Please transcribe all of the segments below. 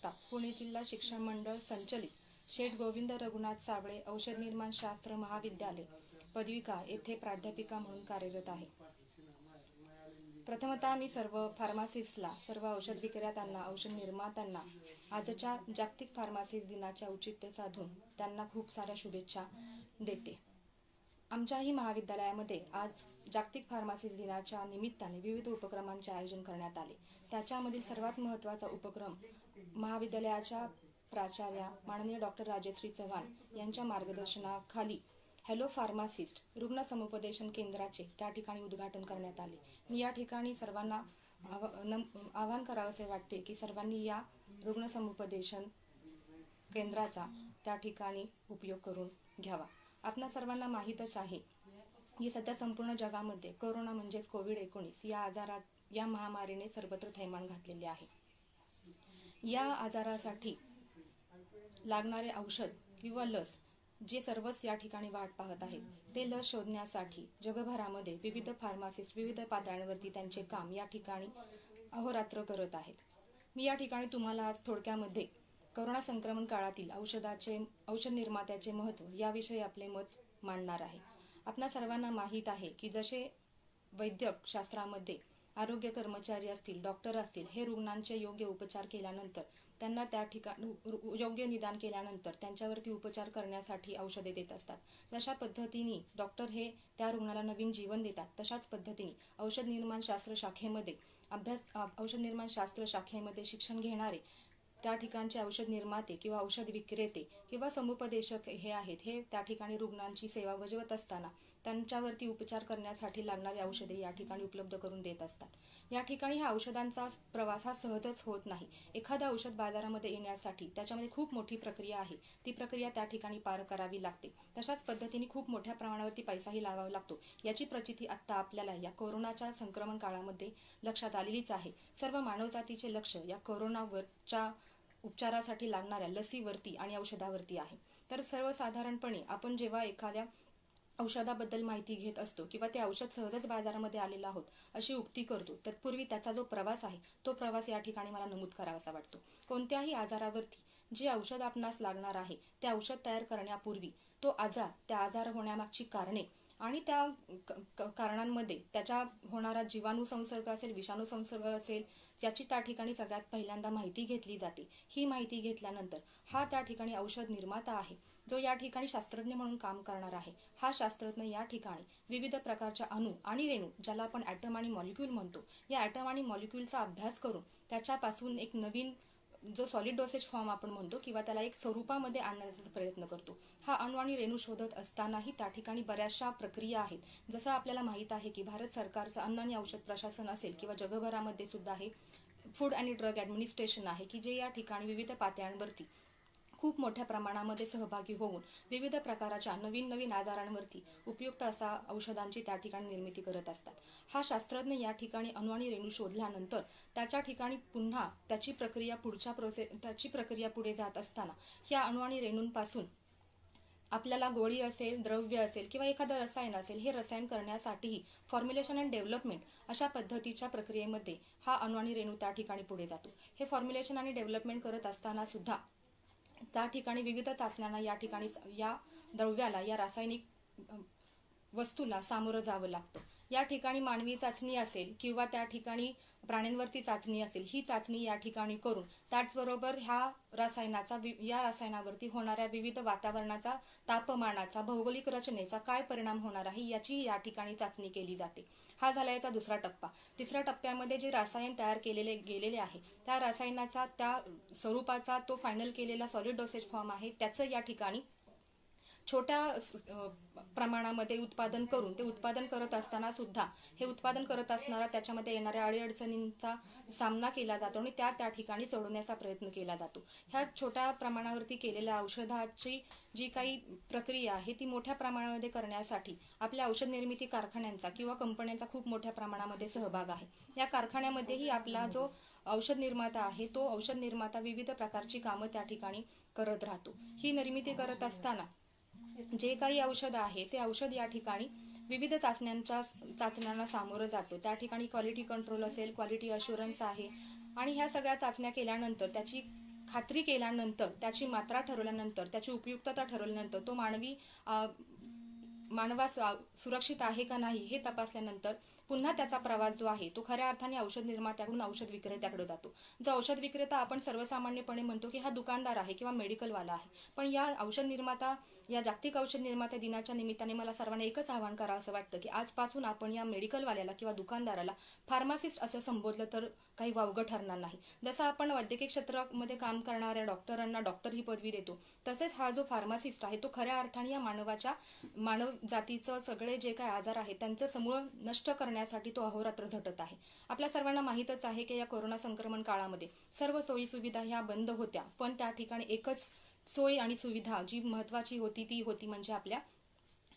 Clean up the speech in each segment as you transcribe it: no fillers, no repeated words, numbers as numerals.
संस्था पुणे जिल्हा शिक्षण मंडळ संचलित शेठ गोविंद रघुनाथ साबळे औषध निर्माण शास्त्र महाविद्यालय पदविका येथे प्राध्यापिका म्हणून कार्यरत आहे। प्रथमतः मी सर्व फार्मासिस्टला, सर्व औषध विक्रेत्यांना, औषध निर्मात्यांना आजच्या जागतिक फार्मासिस्ट दिनाच्या औचित्य साधून त्यांना खूप साऱ्या शुभेच्छा देते। आमच्याही महाविद्यालयामध्ये आज जागतिक फार्मासिस्ट दिनाच्या निमित्ताने विविध उपक्रमांचे आयोजन करण्यात आले। त्याच्यामधील सर्वात महत्त्वाचा उपक्रम महाविद्यालयाच्या प्राचार्या माननीय डॉक्टर राजश्री चव्हाण यांच्या मार्गदर्शनाखाली हॅलो फार्मासिस्ट रुग्ण समुपदेशन केंद्राचे त्या ठिकाणी उद्घाटन करण्यात आले। मी या ठिकाणी सर्वांना आवाहन करावेसे वाटते की सर्वांनी या रुग्ण समुपदेशन केंद्राचा त्या ठिकाणी उपयोग करून घ्यावा। आपणा सर्वांना माहीतच आहे की सध्या संपूर्ण जगामध्ये कोरोना म्हणजेच कोविड-19 या महामारीने सर्वत्र थैमान घातलेले आहे। या आजारासाठी लागणारे औषध किंवा लस जे सर्वच या ठिकाणी वाट पाहत आहेत, ते लस शोधण्यासाठी जगभरामध्ये विविध फार्मासिस्ट विविध पातळ्यांवरती त्यांचे काम या ठिकाणी अहोरात्र करत आहेत। मी या ठिकाणी तुम्हाला आज थोडक्यामध्ये कोरोना संक्रमण काळातील औषध निर्मात्याचे महत्त्व याविषयी आपले मत मांडणार आहे। आपणा सर्वांना माहीत आहे की जसे वैद्यक शास्त्रामध्ये आरोग्य कर्मचारी असतील, डॉक्टर असतील, हे रुग्णांचे योग्य उपचार केल्यानंतर त्यांना त्या ठिकाणी योग्य निदान केल्यानंतर त्यांच्यावरती उपचार करण्यासाठी औषधे देत असतात। तशा पद्धतीने डॉक्टर हे त्या रुग्णाला नवीन जीवन देतात। तशाच पद्धतीने औषध निर्माण शास्त्र शाखेमध्ये शिक्षण घेणारे त्या ठिकाणचे औषध निर्माते किंवा औषध विक्रेते किंवा समुपदेशक हे आहेत, हे त्या ठिकाणी रुग्णांची सेवा बजावत असताना त्यांच्यावरती उपचार करण्यासाठी लागणारी औषधे या ठिकाणी उपलब्ध करून देत असतात। या ठिकाणी ह्या औषधांचा प्रवास हा सहजच होत नाही। एखादा औषध बाजारामध्ये येण्यासाठी त्याच्यामध्ये खूप मोठी प्रक्रिया आहे, ती प्रक्रिया त्या ठिकाणी पार करावी लागते। तशाच पद्धतीने खूप मोठ्या प्रमाणावरती पैसाही लावावा लागतो। याची प्रचिती आत्ता आपल्याला या कोरोनाच्या संक्रमण काळामध्ये लक्षात आलेलीच आहे। सर्व मानवजातीचे लक्ष या कोरोनावरच्या उपचारासाठी लागणाऱ्या लसीवरती आणि औषधावरती आहे। तर सर्वसाधारणपणे आपण जेव्हा एखाद्या औषधाबद्दल माहिती घेत असतो किंवा ते औषध सहजच बाजारामध्ये आलेलं आहोत अशी उक्ती करतो, तर पूर्वी त्याचा जो प्रवास आहे तो प्रवास या ठिकाणी मला नमूद करावासा वाटतो। कोणत्याही आजारावरती जे औषध आपणास लागणार आहे ते औषध तयार करण्यापूर्वी तो आजार, त्या आजार होण्यामागची कारणे आणि त्या कारणांमध्ये त्याच्या होणारा जीवाणू संसर्ग असेल, विषाणू संसर्ग असेल, याची त्या ठिकाणी सगळ्यात पहिल्यांदा माहिती घेतली जाते। ही माहिती घेतल्यानंतर हा त्या ठिकाणी औषध निर्माता आहे जो या ठिकाणी शास्त्रज्ञ म्हणून काम करणार आहे। हा शास्त्रज्ञ या ठिकाणी विविध प्रकारच्या अणू आणि रेणू, ज्याला आपण ॲटम आणि मॉलिक्यूल म्हणतो, या ॲटम आणि मॉलिक्यूलचा अभ्यास करून त्याच्यापासून एक नवीन जो सॉलिड डोसेज फॉर्म आपण म्हणतो किंवा त्याला एक स्वरूपामध्ये आणण्याचा प्रयत्न करतो। हा अणू आणि रेणू शोधत असतानाही त्या ठिकाणी बऱ्याचशा प्रक्रिया आहेत। जसं आपल्याला माहीत आहे की भारत सरकारचं अन्न आणि औषध प्रशासन असेल किंवा जगभरामध्ये सुद्धा हे फूड आणि ड्रग ॲडमिनिस्ट्रेशन आहे की जे या ठिकाणी विविध पातळ्यांवरती खूप मोठ्या प्रमाणामध्ये सहभागी होऊन विविध प्रकारच्या नवीन आजारांवरती उपयुक्त असा औषधांची त्या ठिकाणी निर्मिती करत असतात। हा शास्त्रज्ञ या ठिकाणी अणू आणि रेणू शोधल्यानंतर त्याच्या ठिकाणी पुन्हा त्याची प्रक्रिया पुढे जात असताना ह्या अणू आणि रेणूंपासून आपल्याला गोळी असेल, द्रव्य असेल किंवा एखादं रसायन असेल, हे रसायन करण्यासाठीही फॉर्म्युलेशन अँड डेव्हलपमेंट अशा पद्धतीच्या प्रक्रियेमध्ये हा अणू आणि रेणू त्या ठिकाणी पुढे जातो। हे फॉर्म्युलेशन आणि डेव्हलपमेंट करत असताना सुद्धा त्या ठिकाणी विविध चाचण्यांना या ठिकाणी या द्रव्याला, या रासायनिक वस्तूला सामोरं जावं लागतं। या ठिकाणी मानवी चाचणी असेल किंवा त्या ठिकाणी प्राण्यांवरती चाचणी असेल, ही चाचणी या ठिकाणी करून त्याचबरोबर या रसायनावरती होणाऱ्या विविध वातावरणाचा, तापमानाचा, भौगोलिक रचनेचा काय परिणाम होणार आहे याची या ठिकाणी चाचणी केली जाते। हा झाला याचा दुसरा टप्पा। तिसऱ्या टप्प्यामध्ये जे रसायन तयार गेलेले आहे त्या रसायनाचा, त्या स्वरूपाचा तो फायनल केलेला सॉलिड डोसेज फॉर्म आहे, त्याचं या ठिकाणी छोट्या प्रमाणामध्ये उत्पादन करून ते उत्पादन करत असताना सुद्धा हे उत्पादन करत असणारा त्याच्यामध्ये येणाऱ्या अडीअडचणींचा सामना केला जातो आणि त्या ठिकाणी सोडवण्याचा प्रयत्न केला जातो। ह्या छोट्या प्रमाणावरती केलेल्या औषधाची जी काही प्रक्रिया आहे ती मोठ्या प्रमाणामध्ये करण्यासाठी आपल्या औषध निर्मिती कारखान्यांचा किंवा कंपन्यांचा खूप मोठ्या प्रमाणामध्ये सहभाग आहे। या कारखान्यामध्येही आपला जो औषध निर्माता आहे तो औषध निर्माता विविध प्रकारची कामं त्या ठिकाणी करत राहतो। ही निर्मिती करत असताना जे काही औषध आहे ते औषध या ठिकाणी विविध चाचण्यांना सामोरं जातो। त्या ठिकाणी क्वालिटी कंट्रोल असेल, क्वालिटी अश्युरन्स आहे आणि ह्या सगळ्या चाचण्या केल्यानंतर त्याची खात्री केल्यानंतर, त्याची मात्रा ठरवल्यानंतर, त्याची उपयुक्तता ठरवल्यानंतर, तो मानवास सुरक्षित आहे का नाही हे तपासल्यानंतर पुन्हा त्याचा प्रवास जो आहे तो खऱ्या अर्थाने औषध निर्मात्याकडून औषध विक्रेत्याकडे जातो. जो औषध विक्रेता आपण सर्वसामान्यपणे म्हणतो की हा दुकानदार आहे किंवा मेडिकलवाला आहे, पण या जागतिक औषध निर्माता दिनाच्या निमित्ताने मला सर्वांना एकच आवाहन करावं असं वाटतं की आजपासून आपण या मेडिकलवाल्याला किंवा दुकानदाराला फार्मासिस्ट असं संबोधलं तर काही वावगं ठरणार नाही. जसं आपण वैद्यकीय क्षेत्रामध्ये काम करणाऱ्या डॉक्टरांना डॉक्टर ही पदवी देतो, तसेच हा जो फार्मासिस्ट आहे तो खऱ्या अर्थाने या मानव जातीचं सगळे जे काही आजार आहेत त्यांचं समूळ नष्ट करण्यासाठी तो अहोरात्र झटत आहे. आपल्या सर्वांना माहीतच आहे की या कोरोना संक्रमण काळामध्ये सर्व सोयी सुविधा ह्या बंद होत्या, पण त्या ठिकाणी एकच सोय आणि सुविधा जी महत्वाची होती ती होती म्हणजे आपल्या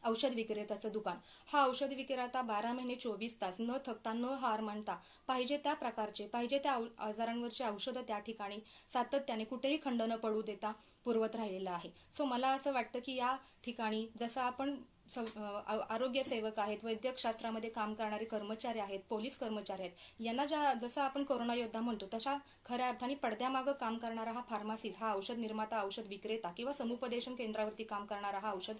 औषध विक्रेत्याचं दुकान. हा औषध विक्रेता 12 महिने 24 तास न थकता न हार मानता पाहिजे त्या प्रकारचे पाहिजे त्या आजारांवरचे औषधं त्या ठिकाणी सातत्याने कुठेही खंड न पडू देता पुरवत राहिलेला आहे. सो मला असं वाटतं की या ठिकाणी जसं आपण आरोग्य सेवक आहेत, वैद्यकशास्त्रामध्ये काम करणारे कर्मचारी आहेत, पोलीस कर्मचारी आहेत, यांना जसं आपण कोरोना योद्धा म्हणतो तशा खऱ्या अर्थाने पडद्यामागं काम करणारा हा फार्मासिस्ट, हा औषध निर्माता, औषध विक्रेता किंवा समुपदेशन केंद्रावरती काम करणारा हा औषध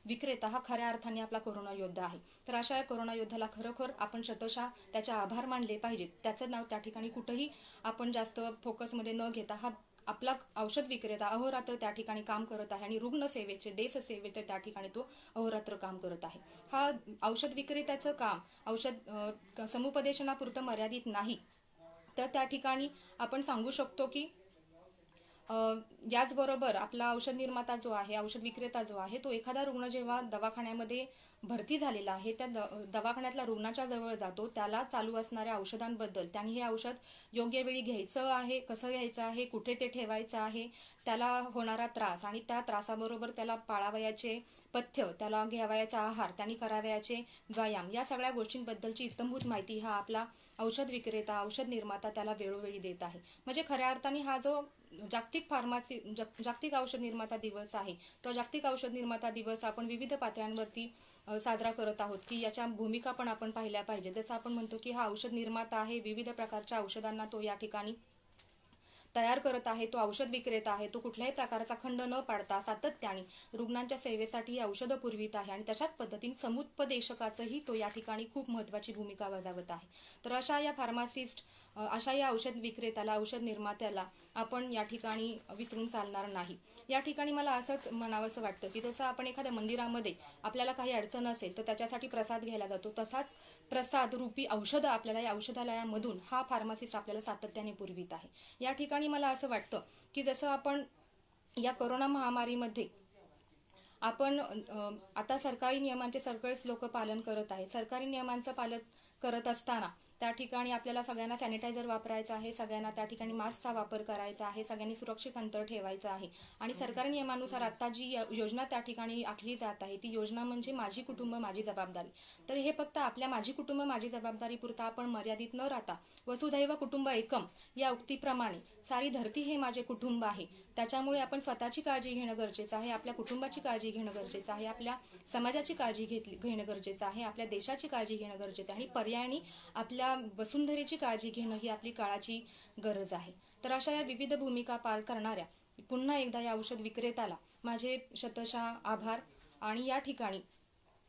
विक्रेता हा खऱ्या अर्थाने आपला कोरोना योद्धा आहे. तर अशा या कोरोना योद्ध्याला खरोखर आपण शतशः त्याचे आभार मानले पाहिजेत. त्याचं नाव त्या ठिकाणी कुठेही आपण जास्त फोकसमध्ये न घेता हा आपला औषध विक्रेता अहोरात्र त्या ठिकाणी काम करत आहे आणि रुग्णसेवेचे देशसेवेचे त्या ठिकाणी तो अहोरात्र काम करत आहे. हा औषध विक्रेत्याचं काम औषध समुपदेशनापुरतं मर्यादित नाही, तर त्या ठिकाणी आपण सांगू शकतो की याचबरोबर आपला औषध निर्माता जो आहे, औषध विक्रेता जो आहे, तो एखादा रुग्ण जेव्हा दवाखान्यामध्ये भरती झालेला आहे त्या दवाखान्यातल्या रुग्णाच्या जवळ जातो, त्याला चालू असणाऱ्या औषधांबद्दल, त्यांनी हे औषध योग्य वेळी घ्यायचं आहे, कसं घ्यायचं आहे, कुठे ते ठेवायचं आहे, त्याला होणारा त्रास आणि त्या त्रासाबरोबर त्याला पाळावयाचे पथ्य, त्याला घ्यावयाचा आहार, त्यांनी करावयाचे व्यायाम, या सगळ्या गोष्टींबद्दलची इत्थंभूत माहिती हा आपला औषध विक्रेता, औषध निर्माता त्याला वेळोवेळी देत आहे. म्हणजे खऱ्या अर्थाने हा जो जागतिक औषध निर्माता दिवस आहे, तो जागतिक औषध निर्माता दिवस आपण विविध पातळ्यांवरती साजरा करत आहोत की याच्या भूमिका पण आपण पाहिल्या पाहिजे. जसं आपण म्हणतो की हा औषध निर्माता आहे, विविध प्रकारच्या औषधांना तो या ठिकाणी तयार करत आहे, तो औषध विक्रेता आहे, तो कुठल्याही प्रकारचा खंड न पाडता सातत्याने रुग्णांच्या सेवेसाठी ही औषधं पुरवित आहे आणि तशाच पद्धतीने समुपदेशकाचंही तो या ठिकाणी खूप महत्त्वाची भूमिका बजावत आहे. तर अशा या फार्मासिस्ट, अशा या औषध विक्रेत्याला, औषध निर्मात्याला आपण या ठिकाणी विसरून चालणार नाही. या ठिकाणी मला असंच म्हणावंसं वाटतं की जसं आपण एखाद्या मंदिरामध्ये आपल्याला काही अडचण असेल तर त्याच्यासाठी प्रसाद घ्यायला जातो, तसाच प्रसाद रूपी औषधं आपल्याला या औषधालयामधून हा फार्मासिस्ट आपल्याला सातत्याने पुरवित आहे. या ठिकाणी मला असं वाटतं की जसं आपण या कोरोना महामारीमध्ये आपण आता सरकारी नियमांचे सगळेच लोक पालन करत आहेत. सरकारी नियमांचं पालन करत असताना त्या ठिकाणी आपल्याला सगळ्यांना सॅनिटायझर वापरायचं आहे, सगळ्यांना त्या ठिकाणी मास्कचा वापर करायचा आहे, सगळ्यांनी सुरक्षित अंतर ठेवायचं आहे आणि सरकारी नियमानुसार आता जी योजना त्या ठिकाणी आखली जात आहे ती योजना म्हणजे माझी कुटुंब माझी जबाबदारी. तर हे फक्त आपल्या माझी कुटुंब माझी जबाबदारी पुरता आपण मर्यादित न राहता वसुधैव कुटुंब एकम या उक्तीप्रमाणे सारी धरती हे माझे कुटुंब आहे, त्याच्यामुळे आपण स्वतःची काळजी घेणं गरजेचं आहे, आपल्या कुटुंबाची काळजी घेणं गरजेचं आहे, आपल्या समाजाची काळजी घेणं गरजेचं आहे, आपल्या देशाची काळजी घेणं गरजेचं आहे आणि पर्यायाने आपल्या वसुंधरेची काळजी घेणं ही आपली काळाची गरज आहे. तर अशा या विविध भूमिका पार करणाऱ्या पुन्हा एकदा या औषध विक्रेत्याला माझे शतशः आभार. आणि या ठिकाणी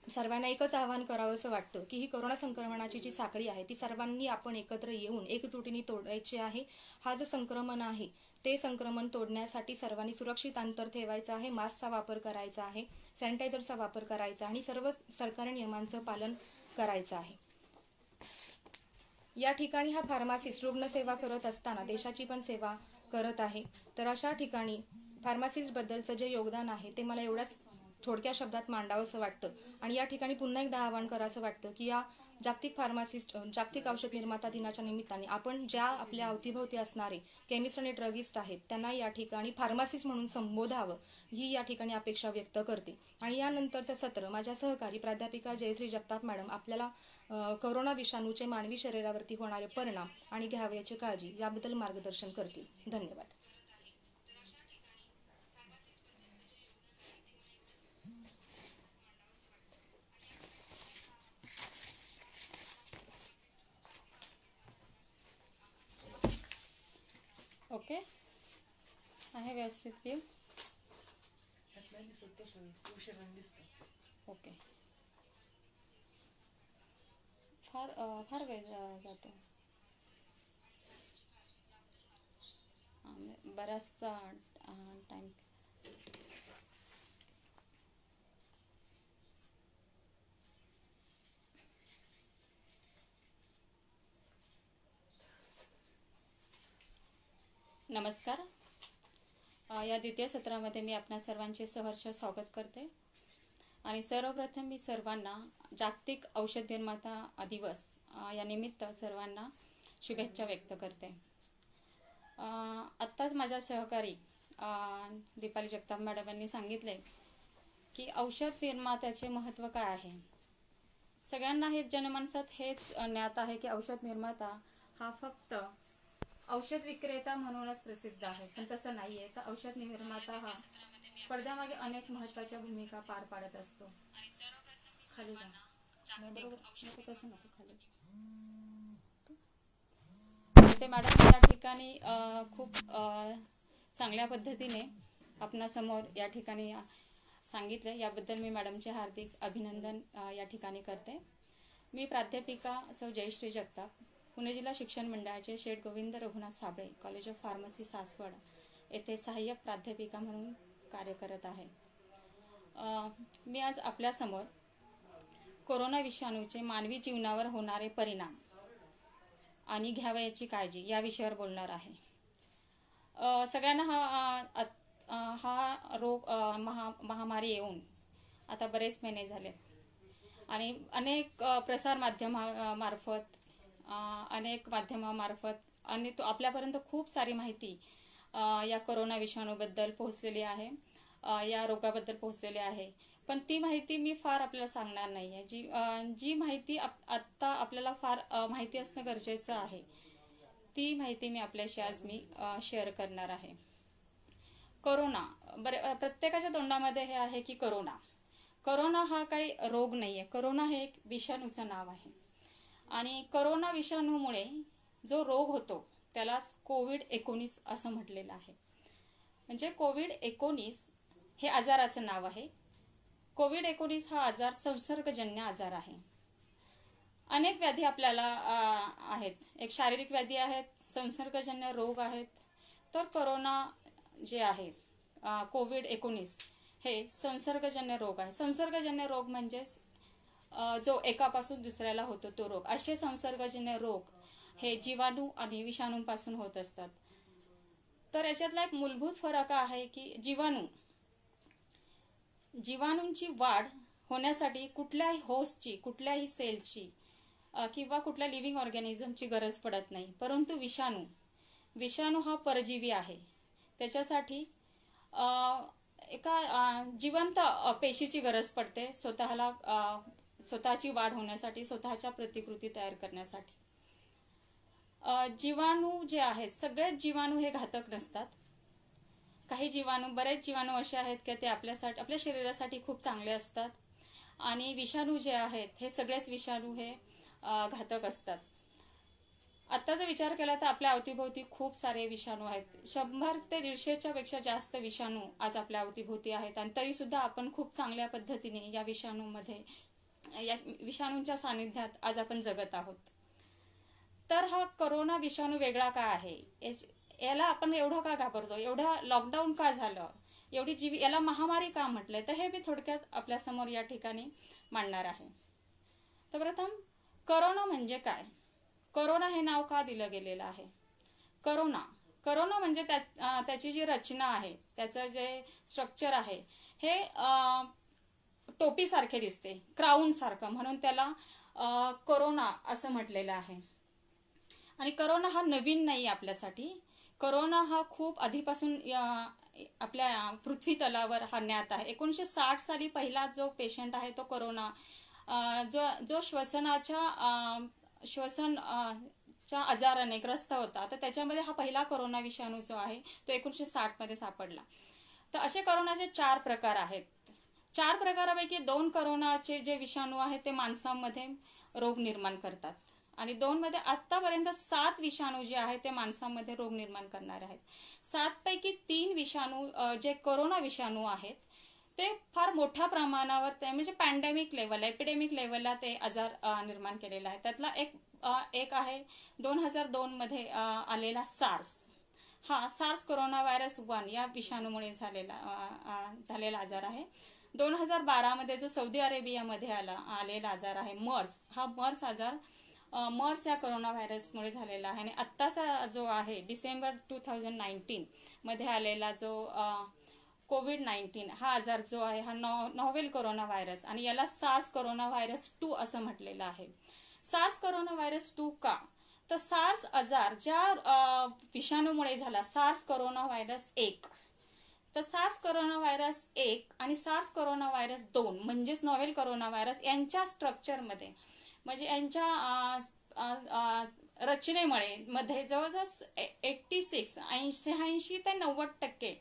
सर्वांना एकच आवाहन करावं असं वाटतं की ही कोरोना संक्रमणाची जी साखळी आहे ती सर्वांनी आपण एकत्र येऊन एकजुटीने तोडायची आहे. हा जो संक्रमण आहे ते संक्रमण तोडण्यासाठी सर्वांनी सुरक्षित अंतर ठेवायचं आहे, मास्कचा वापर करायचा आहे, सॅनिटायझरचा वापर करायचा आणि सर्व सरकारी नियमांचं पालन करायचं आहे. या ठिकाणी हा फार्मासिस्ट रुग्णसेवा करत असताना देशाची पण सेवा करत आहे. तर अशा ठिकाणी फार्मासिस्टबद्दलचं जे योगदान आहे ते मला एवढ्याच थोडक्या शब्दात मांडावंसं वाटतं. आणि या ठिकाणी पुन्हा एकदा आवाहन करावंसं वाटतं की या जागतिक औषध निर्माता दिनाच्या निमित्ताने आपण ज्या आपल्या अवतीभोवती असणारे केमिस्ट आणि ड्रगिस्ट आहेत त्यांना या ठिकाणी फार्मासिस्ट म्हणून संबोधावं ही या ठिकाणी अपेक्षा व्यक्त करते. आणि यानंतरचं सत्र माझ्या सहकारी प्राध्यापिका जयश्री जगताप मॅडम आपल्याला कोरोना विषाणूचे मानवी शरीरावरती होणारे परिणाम आणि घ्यावयाची काळजी याबद्दल मार्गदर्शन करतील. धन्यवाद. ओके. आहे व्यवस्थित व्ह्यू. ओके. फार वेळ जातो. बराचसा टाइम. नमस्कार. या द्वितीय सत्रामध्ये मी आपणा सर्वांचे सहर्ष स्वागत करते. आणि सर्वप्रथम मी सर्वांना जागतिक औषध निर्माता दिवस या निमित्त सर्वांना शुभेच्छा व्यक्त करते. आत्ताच माझ्या सहकारी दीपाली जगताप मॅडम यांनी सांगितले की औषध निर्मात्याचे महत्त्व काय आहे. सगळ्यांना हे जनमानसात हेच ज्ञात आहे की औषध निर्माता हा फक्त औषध विक्रेता म्हणूनच प्रसिद्ध आहे, पण तसं नाही आहे. तर औषध निर्माता हा पडद्यामागे अनेक महत्त्वाच्या भूमिका पार पाडत असतो. खाली जा. तसं नको खाली. ते मॅडम या ठिकाणी खूप चांगल्या पद्धतीने आपणासमोर या ठिकाणी सांगितले. याबद्दल मी मॅडमचे हार्दिक अभिनंदन या ठिकाणी करते. मी प्राध्यापिका सौ जयश्री जगताप, पुणे जिल्हा शिक्षण मंडळाचे Sheth Govind Raghunath Sable college of pharmacy Saswad येथे सहाय्यक प्राध्यापिका म्हणून कार्य करत आहे. मी आज आपल्यासमोर कोरोना विषाणूचे मानवी जीवनावर होणारे परिणाम आणि घ्यावयाची काळजी या विषयावर बोलणार आहे. सगळ्यांना हा रोग महामारी येऊन आता बरेच महिने झाले आणि अनेक प्रसार माध्यमामार्फत अनेक माध्यमामार्फत आणि आपल्यापर्यंत खूप सारी माहिती या कोरोना विषाणूबद्दल पोहोचलेली आहे, या रोगाबद्दल पोहोचलेली आहे. पण ती माहिती मी फार आपल्याला सांगणार नाही आहे. जी माहिती आत्ता आपल्याला फार माहिती असणं गरजेचं आहे, ती माहिती मी आपल्याशी आज शेअर करणार आहे. कोरोना प्रत्येकाच्या तोंडामध्ये हे आहे की कोरोना हा काही रोग नाही आहे. कोरोना हे एक विषाणूचं नाव आहे आणि कोरोना विषाणूमुळे जो रोग होतो त्याला कोविड-19 असं म्हटलेलं आहे. म्हणजे कोविड-19 हे आजाराचं नाव आहे. कोविड-19 हा आजार संसर्गजन्य आजार आहे. अनेक व्याधी आपल्याला आहेत. एक शारीरिक व्याधी आहेत, संसर्गजन्य रोग आहेत. तर कोरोना जे आहे कोविड-19 हे संसर्गजन्य रोग आहे. संसर्गजन्य रोग म्हणजेच जो एकापासून दुसऱ्याला होतो तो रोग. असे संसर्गजन्य रोग हे जीवाणू आणि विषाणूंपासून होत असतात. तर याच्यातला एक मूलभूत फरक आहे की जीवाणूंची वाढ होण्यासाठी कुठल्याही होस्टची, कुठल्याही सेलची किंवा कुठल्या लिव्हिंग ऑर्गॅनिझमची गरज पडत नाही. परंतु विषाणू हा परजीवी आहे. त्याच्यासाठी एका जिवंत पेशीची गरज पडते स्वतःची वाढ होण्यासाठी, स्वतःच्या प्रतिकृती तयार करण्यासाठी. जीवाणू जे आहेत, सगळेच जीवाणू हे घातक नसतात. बरेच जीवाणू असे आहेत की ते आपल्या शरीरासाठी खूप चांगले असतात आणि विषाणू जे आहेत हे सगळेच विषाणू हे घातक असतात. आता जर विचार केला तर आपल्या अवतीभोवती खूप सारे विषाणू आहेत. 100 ते 150च्या पेक्षा जास्त विषाणू आज आपल्या अवतीभोवती आहेत आणि तरी सुद्धा आपण खूप चांगल्या पद्धतीने या विषाणूंच्या सानिध्यात आज आपण जगत आहोत. तर हा कोरोना विषाणू वेगळा का आहे, याला आपण एवढं का घाबरतो, एवढं लॉकडाऊन का झालं, याला महामारी का म्हटलंय, तर हे मी थोडक्यात आपल्यासमोर या ठिकाणी मांडणार आहे. तर प्रथम कोरोना म्हणजे काय, कोरोना हे नाव का दिलं गेलेलं आहे. कोरोना म्हणजे त्याची जी रचना आहे, त्याचं जे स्ट्रक्चर आहे हे टोपीसारखे दिसते, क्राऊन सारखं, म्हणून त्याला कोरोना असं म्हटलेलं आहे. आणि कोरोना हा नवीन नाही आपल्यासाठी. कोरोना हा खूप आधीपासून आपल्या पृथ्वी तलावर हा ज्ञात आहे. 1960 साली पहिला जो पेशंट आहे तो कोरोना जो श्वसनाच्या आजाराने ग्रस्त होता, तर त्याच्यामध्ये हा पहिला कोरोना विषाणू जो आहे तो 1960 मध्ये सापडला. तर असे कोरोनाचे 4 प्रकार आहेत. 4 प्रकारापैकी 2 कोरोनाचे जे विषाणू आहेत ते माणसांमध्ये रोग निर्माण करतात आणि 2 मध्ये आतापर्यंत 7 विषाणू जे आहेत ते माणसामध्ये रोग निर्माण करणारे आहेत. 7 पैकी 3 विषाणू जे कोरोना विषाणू आहेत ते फार मोठ्या प्रमाणावर ते म्हणजे पॅन्डेमिक लेवल एपिडेमिक लेवलला ते आजार निर्माण केलेला आहे. त्यातला एक आहे 2002 मध्ये आलेला सार्स. हा सार्स कोरोना व्हायरस 1 या विषाणूमुळे झालेला आजार आहे. 2012 मध्ये जो सौदी अरेबियामध्ये आलेला आजार आहे मर्स, हा मर्स आजार मर्स या कोरोना व्हायरसमुळे झालेला आहे. आणि आत्ताचा जो आहे डिसेंबर 2019 मध्ये आलेला जो कोविड-19 हा आजार जो आहे हा नॉव्हेल कोरोना व्हायरस आणि याला सार्स कोरोना व्हायरस 2 असं म्हटलेलं आहे. सार्स कोरोना व्हायरस 2 का? तर सार्स आजार ज्या विषाणूमुळे झाला सार्स कोरोना व्हायरस 1, तर सार्स कोरोना व्हायरस 1 आणि सार्स कोरोना व्हायरस 2 म्हणजेच नॉव्हेल कोरोना व्हायरस यांच्या स्ट्रक्चरमध्ये म्हणजे यांच्या रचनेमुळे मध्ये जवळजवळ 86 ते 90%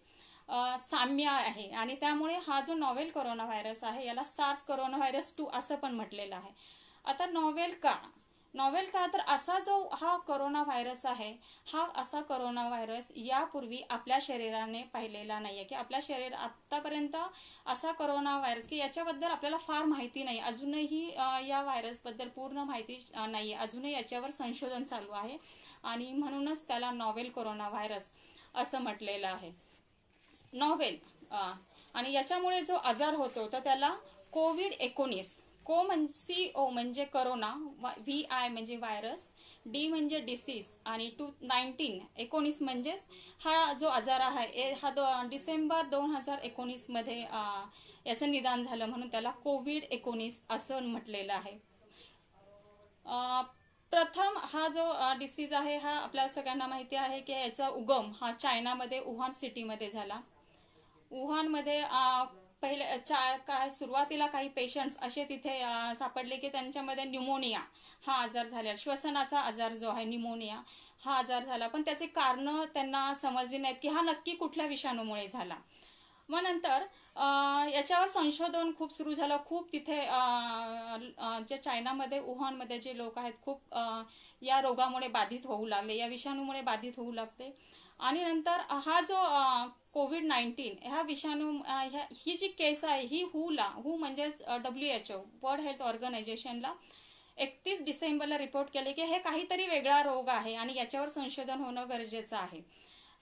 साम्य आहे. आणि त्यामुळे हा जो नॉव्हेल कोरोना व्हायरस आहे याला सार्स कोरोना व्हायरस 2 असं पण म्हटलेलं आहे. आता नॉव्हेल का तर असा जो हा कोरोना व्हायरस आहे हा असा कोरोना व्हायरस यापूर्वी आपल्या शरीराने पाहिलेला नाहीये की आपल्या शरीर आतापर्यंत असा कोरोना व्हायरस की याच्याबद्दल आपल्याला फार माहिती नाही. अजूनही या व्हायरस बद्दल पूर्ण माहिती नाहीये. अजूनही याच्यावर संशोधन चालू आहे आणि म्हणूनच त्याला नॉव्हेल कोरोना व्हायरस असं म्हटलेलं आहे. नॉव्हेल आणि याच्यामुळे जो आजार होतो तर त्याला कोविड-19 CO म्हणजे कोरोना, VI म्हणजे व्हायरस, D म्हणजे डिसीज आणि 19 म्हणजेच हा जो आजार आहे हा डिसेंबर 2019 मध्ये याचं निदान झालं म्हणून त्याला कोविड-19 असं म्हटलेलं आहे. प्रथम हा जो डिसीज आहे हा आपल्याला सगळ्यांना माहिती आहे की याचा उगम हा चायनामध्ये वुहान सिटीमध्ये झाला. वुहानमध्ये पहिले सुरुवातीला काही पेशंट्स असे तिथे सापडले की त्यांच्यामध्ये न्यूमोनिया हा आजार झाला. श्वसनाचा आजार जो आहे न्यूमोनिया हा आजार झाला. पण त्याचे कारण त्यांना समजली नाहीत की हा नक्की कुठल्या विषाणूमुळे झाला. मग नंतर याच्यावर संशोधन खूप सुरू झालं. खूप तिथे जे चायनामध्ये वुहानमध्ये जे लोक आहेत खूप या रोगामुळे बाधित होऊ लागले, या विषाणूमुळे बाधित होऊ लागले. आणि नंतर हा जो कोविड-19 ह्या विषाणू ही जी केस आहे ही हू म्हणजेच WHO वर्ल्ड हेल्थ ऑर्गनायझेशनला 31 डिसेंबरला रिपोर्ट केले की हे काहीतरी वेगळा रोग आहे आणि याच्यावर संशोधन होणं गरजेचं आहे.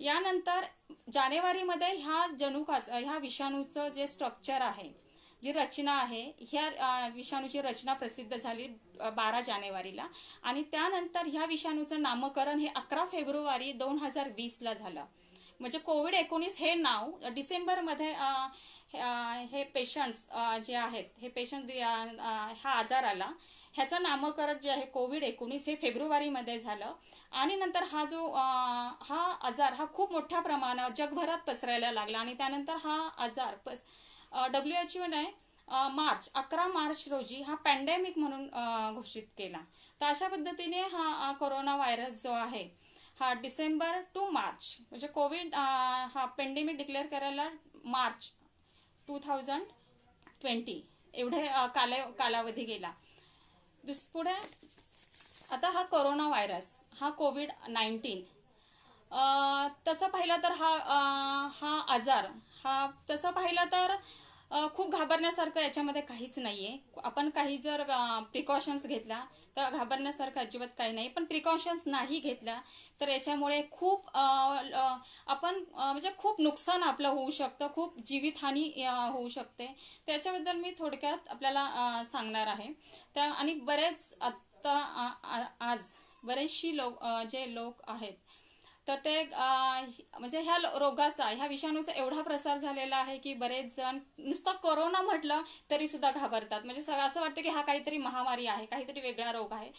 यानंतर जानेवारीमध्ये ह्या विषाणूचं जे स्ट्रक्चर आहे, जी रचना आहे, ह्या विषाणूची रचना प्रसिद्ध झाली 12 जानेवारीला आणि त्यानंतर ह्या विषाणूचं नामकरण हे 11 फेब्रुवारी 2020 ला झालं. म्हणजे कोविड-19 हे नाव डिसेंबरमध्ये हे पेशंट्स जे आहेत हे पेशंट हा आजार आला ह्याचं नामकरण जे आहे कोविड-19 हे फेब्रुवारीमध्ये झालं. आणि नंतर हा आजार हा खूप मोठ्या प्रमाणावर जगभरात पसरायला लागला आणि त्यानंतर हा आजार WHO ने 11 मार्च रोजी हा पॅन्डेमिक म्हणून घोषित केला. तर अशा पद्धतीने हा कोरोना व्हायरस जो आहे हा डिसेंबर टू मार्च म्हणजे कोविड हा पॅन्डेमिक डिक्लेअर करायला मार्च 2020 एवढे कालावधी गेला. पुढे आता हा कोरोना व्हायरस हा कोविड-19 तसं पाहिलं तर हा आजार हा तसं पाहिलं तर खूप घाबरण्यासारखं याच्यामध्ये काहीच नाहीये. आपण काही जर प्रिकॉशन्स घेतल्या तर घाबरण्यासारखं अजिबात काही नाही. पण प्रिकॉशन्स नाही घेतल्या तर याच्यामुळे खूप आपण म्हणजे खूप नुकसान आपलं होऊ शकतं, खूप जीवितहानी होऊ शकते. त्याच्याबद्दल मी थोडक्यात आपल्याला सांगणार आहे. आणि बरेच आता आज बरेचशी जे लोक आहेत तर ते म्हणजे ह्या विषाणूचा एवढा प्रसार झालेला आहे की बरेच जण नुसतं कोरोना म्हटलं तरी सुद्धा घाबरतात. म्हणजे असं वाटतं की हा काहीतरी महामारी आहे, काहीतरी वेगळा रोग आहे.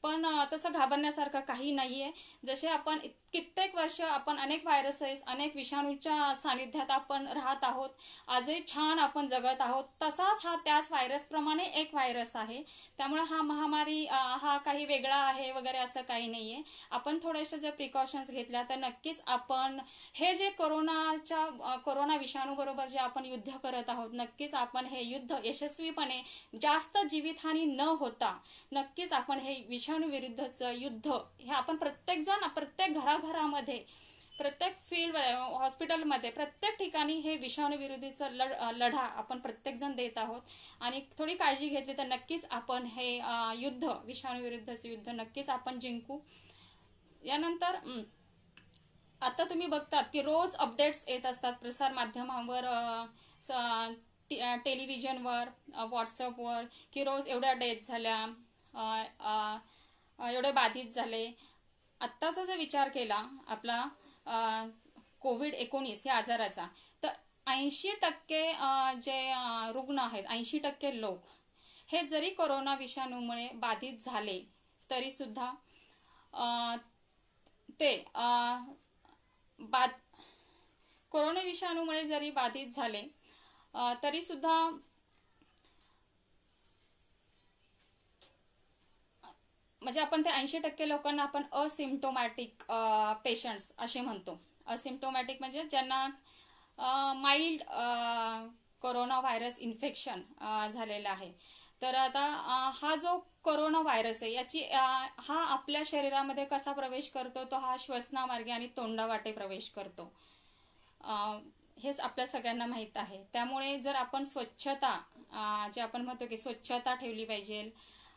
पण तसं घाबरण्यासारखं काही नाहीये. जसे आपण कित्येक वर्ष आपण अनेक व्हायरसेस अनेक विषाणूच्या सानिध्यात आपण राहत आहोत, आजही छान आपण जगत आहोत, तसाच हा त्याच व्हायरसप्रमाणे एक व्हायरस आहे. त्यामुळे हा महामारी हा काही वेगळा आहे वगैरे असं काही नाहीये. आपण थोडेसे जर प्रिकॉशन्स घेतल्या तर नक्कीच आपण हे जे कोरोनाच्या कोरोना विषाणू बरोबर जे आपण युद्ध करत आहोत, नक्कीच आपण हे युद्ध यशस्वीपणे, जास्त जीवितहानी न होता नक्कीच आपण हे विषाणू विरुद्धचं युद्ध हे आपण प्रत्येक जण, प्रत्येक घराघरामध्ये, प्रत्येक फील्ड, हॉस्पिटलमध्ये, प्रत्येक ठिकाणी हे विषाणू विरोधीचा लढा आपण प्रत्येक जण देत आहोत. आणि थोडी काळजी घेतली तर नक्कीच आपण हे युद्ध, विषाणू विरुद्धचं युद्ध नक्कीच आपण जिंकू. यानंतर आता तुम्ही बघतात की रोज अपडेट्स येत असतात प्रसार माध्यमांवर, टेलिव्हिजनवर, व्हॉट्सअपवर, की रोज एवढ्या डेथ झाल्या, एवढे बाधित झाले. आत्ताचा जर विचार केला आपला कोविड-19 या आजाराचा, तर 80% जे रुग्ण आहेत, 80% लोक हे जरी कोरोना विषाणूमुळे बाधित झाले तरी सुद्धा ते कोरोना विषाणूमुळे जरी बाधित झाले तरी सुद्धा म्हणजे आपण ते 80% लोकांना आपण असिम्प्टोमॅटिक पेशंट्स असे म्हणतो. असिम्प्टोमॅटिक म्हणजे ज्यांना माइल्ड कोरोना व्हायरस इन्फेक्शन झालेलं आहे. तर आता हा जो कोरोना व्हायरस आहे याची हा आपल्या शरीरामध्ये कसा प्रवेश करतो, तो हा श्वसनामार्गे आणि तोंडावाटे प्रवेश करतो, हेच आपल्या सगळ्यांना माहीत आहे. त्यामुळे जर आपण स्वच्छता, जे आपण म्हणतो की स्वच्छता ठेवली पाहिजे,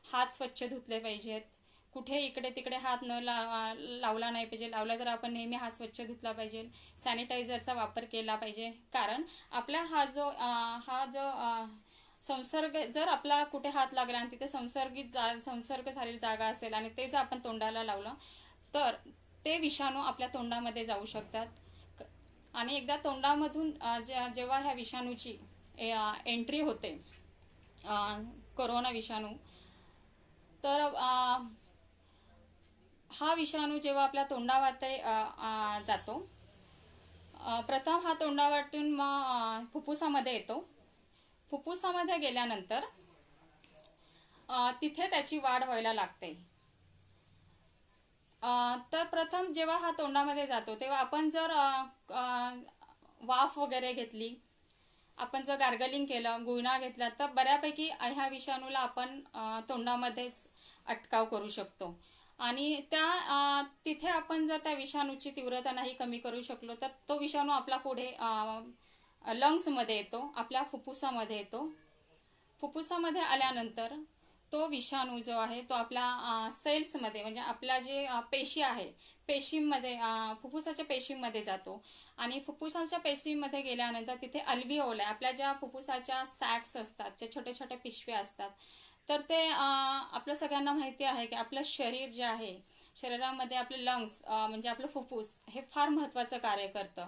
हात स्वच्छ धुतले पाहिजेत, कुठे इकडे तिकडे हात न लावला नाही पाहिजे, लावला तर आपण नेहमी हात स्वच्छ धुतला पाहिजे, सॅनिटायझरचा वापर केला पाहिजे. कारण आपला हा जो संसर्ग, जर आपला कुठे हात लागला आणि तिथे संसर्ग झालेली जागा असेल आणि ते जर आपण तोंडाला लावलं तर ते विषाणू आपल्या तोंडामध्ये जाऊ शकतात. आणि एकदा तोंडामधून जेव्हा ह्या विषाणूची एंट्री होते, कोरोना विषाणू, तर हा विषाणू जेव्हा आपल्या तोंडावाटे जातो, प्रथम हा तोंडावाटून मग फुफ्फुसामध्ये येतो. फुफ्फुसामध्ये गेल्यानंतर तिथे त्याची वाढ व्हायला लागते. तर प्रथम जेव्हा हा तोंडामध्ये जातो तेव्हा आपण जर वाफ वगैरे घेतली, आपण जर गार्गलिंग केलं, गुळणा घेतला, तर बऱ्यापैकी ह्या विषाणूला आपण तोंडामध्येच अटकाव करू शकतो. आणि तिथे आपण जर त्या विषाणूची तीव्रता नाही कमी करू शकलो तर तो विषाणू आपला पुढे लंग्समध्ये येतो, आपल्या फुफ्फुसामध्ये येतो. फुफ्फुसामध्ये आल्यानंतर तो विषाणू जो आहे तो आपल्या सेल्समध्ये, म्हणजे आपल्या जे पेशी आहे, पेशींमध्ये, फुफ्फुसाच्या पेशींमध्ये जातो. आणि फुफ्फुसाच्या पेशींमध्ये गेल्यानंतर तिथे अल्व्हिओल, आपल्या ज्या फुफ्फुसाच्या सॅक्स असतात, ज्या छोट्या छोट्या पिशव्या असतात, तर ते आपल्या सगळ्यांना माहिती आहे की आपलं शरीर जे आहे, शरीरामध्ये आपले लंग्स म्हणजे आपलं फुफ्फुस हे फार महत्त्वाचं कार्य करतं.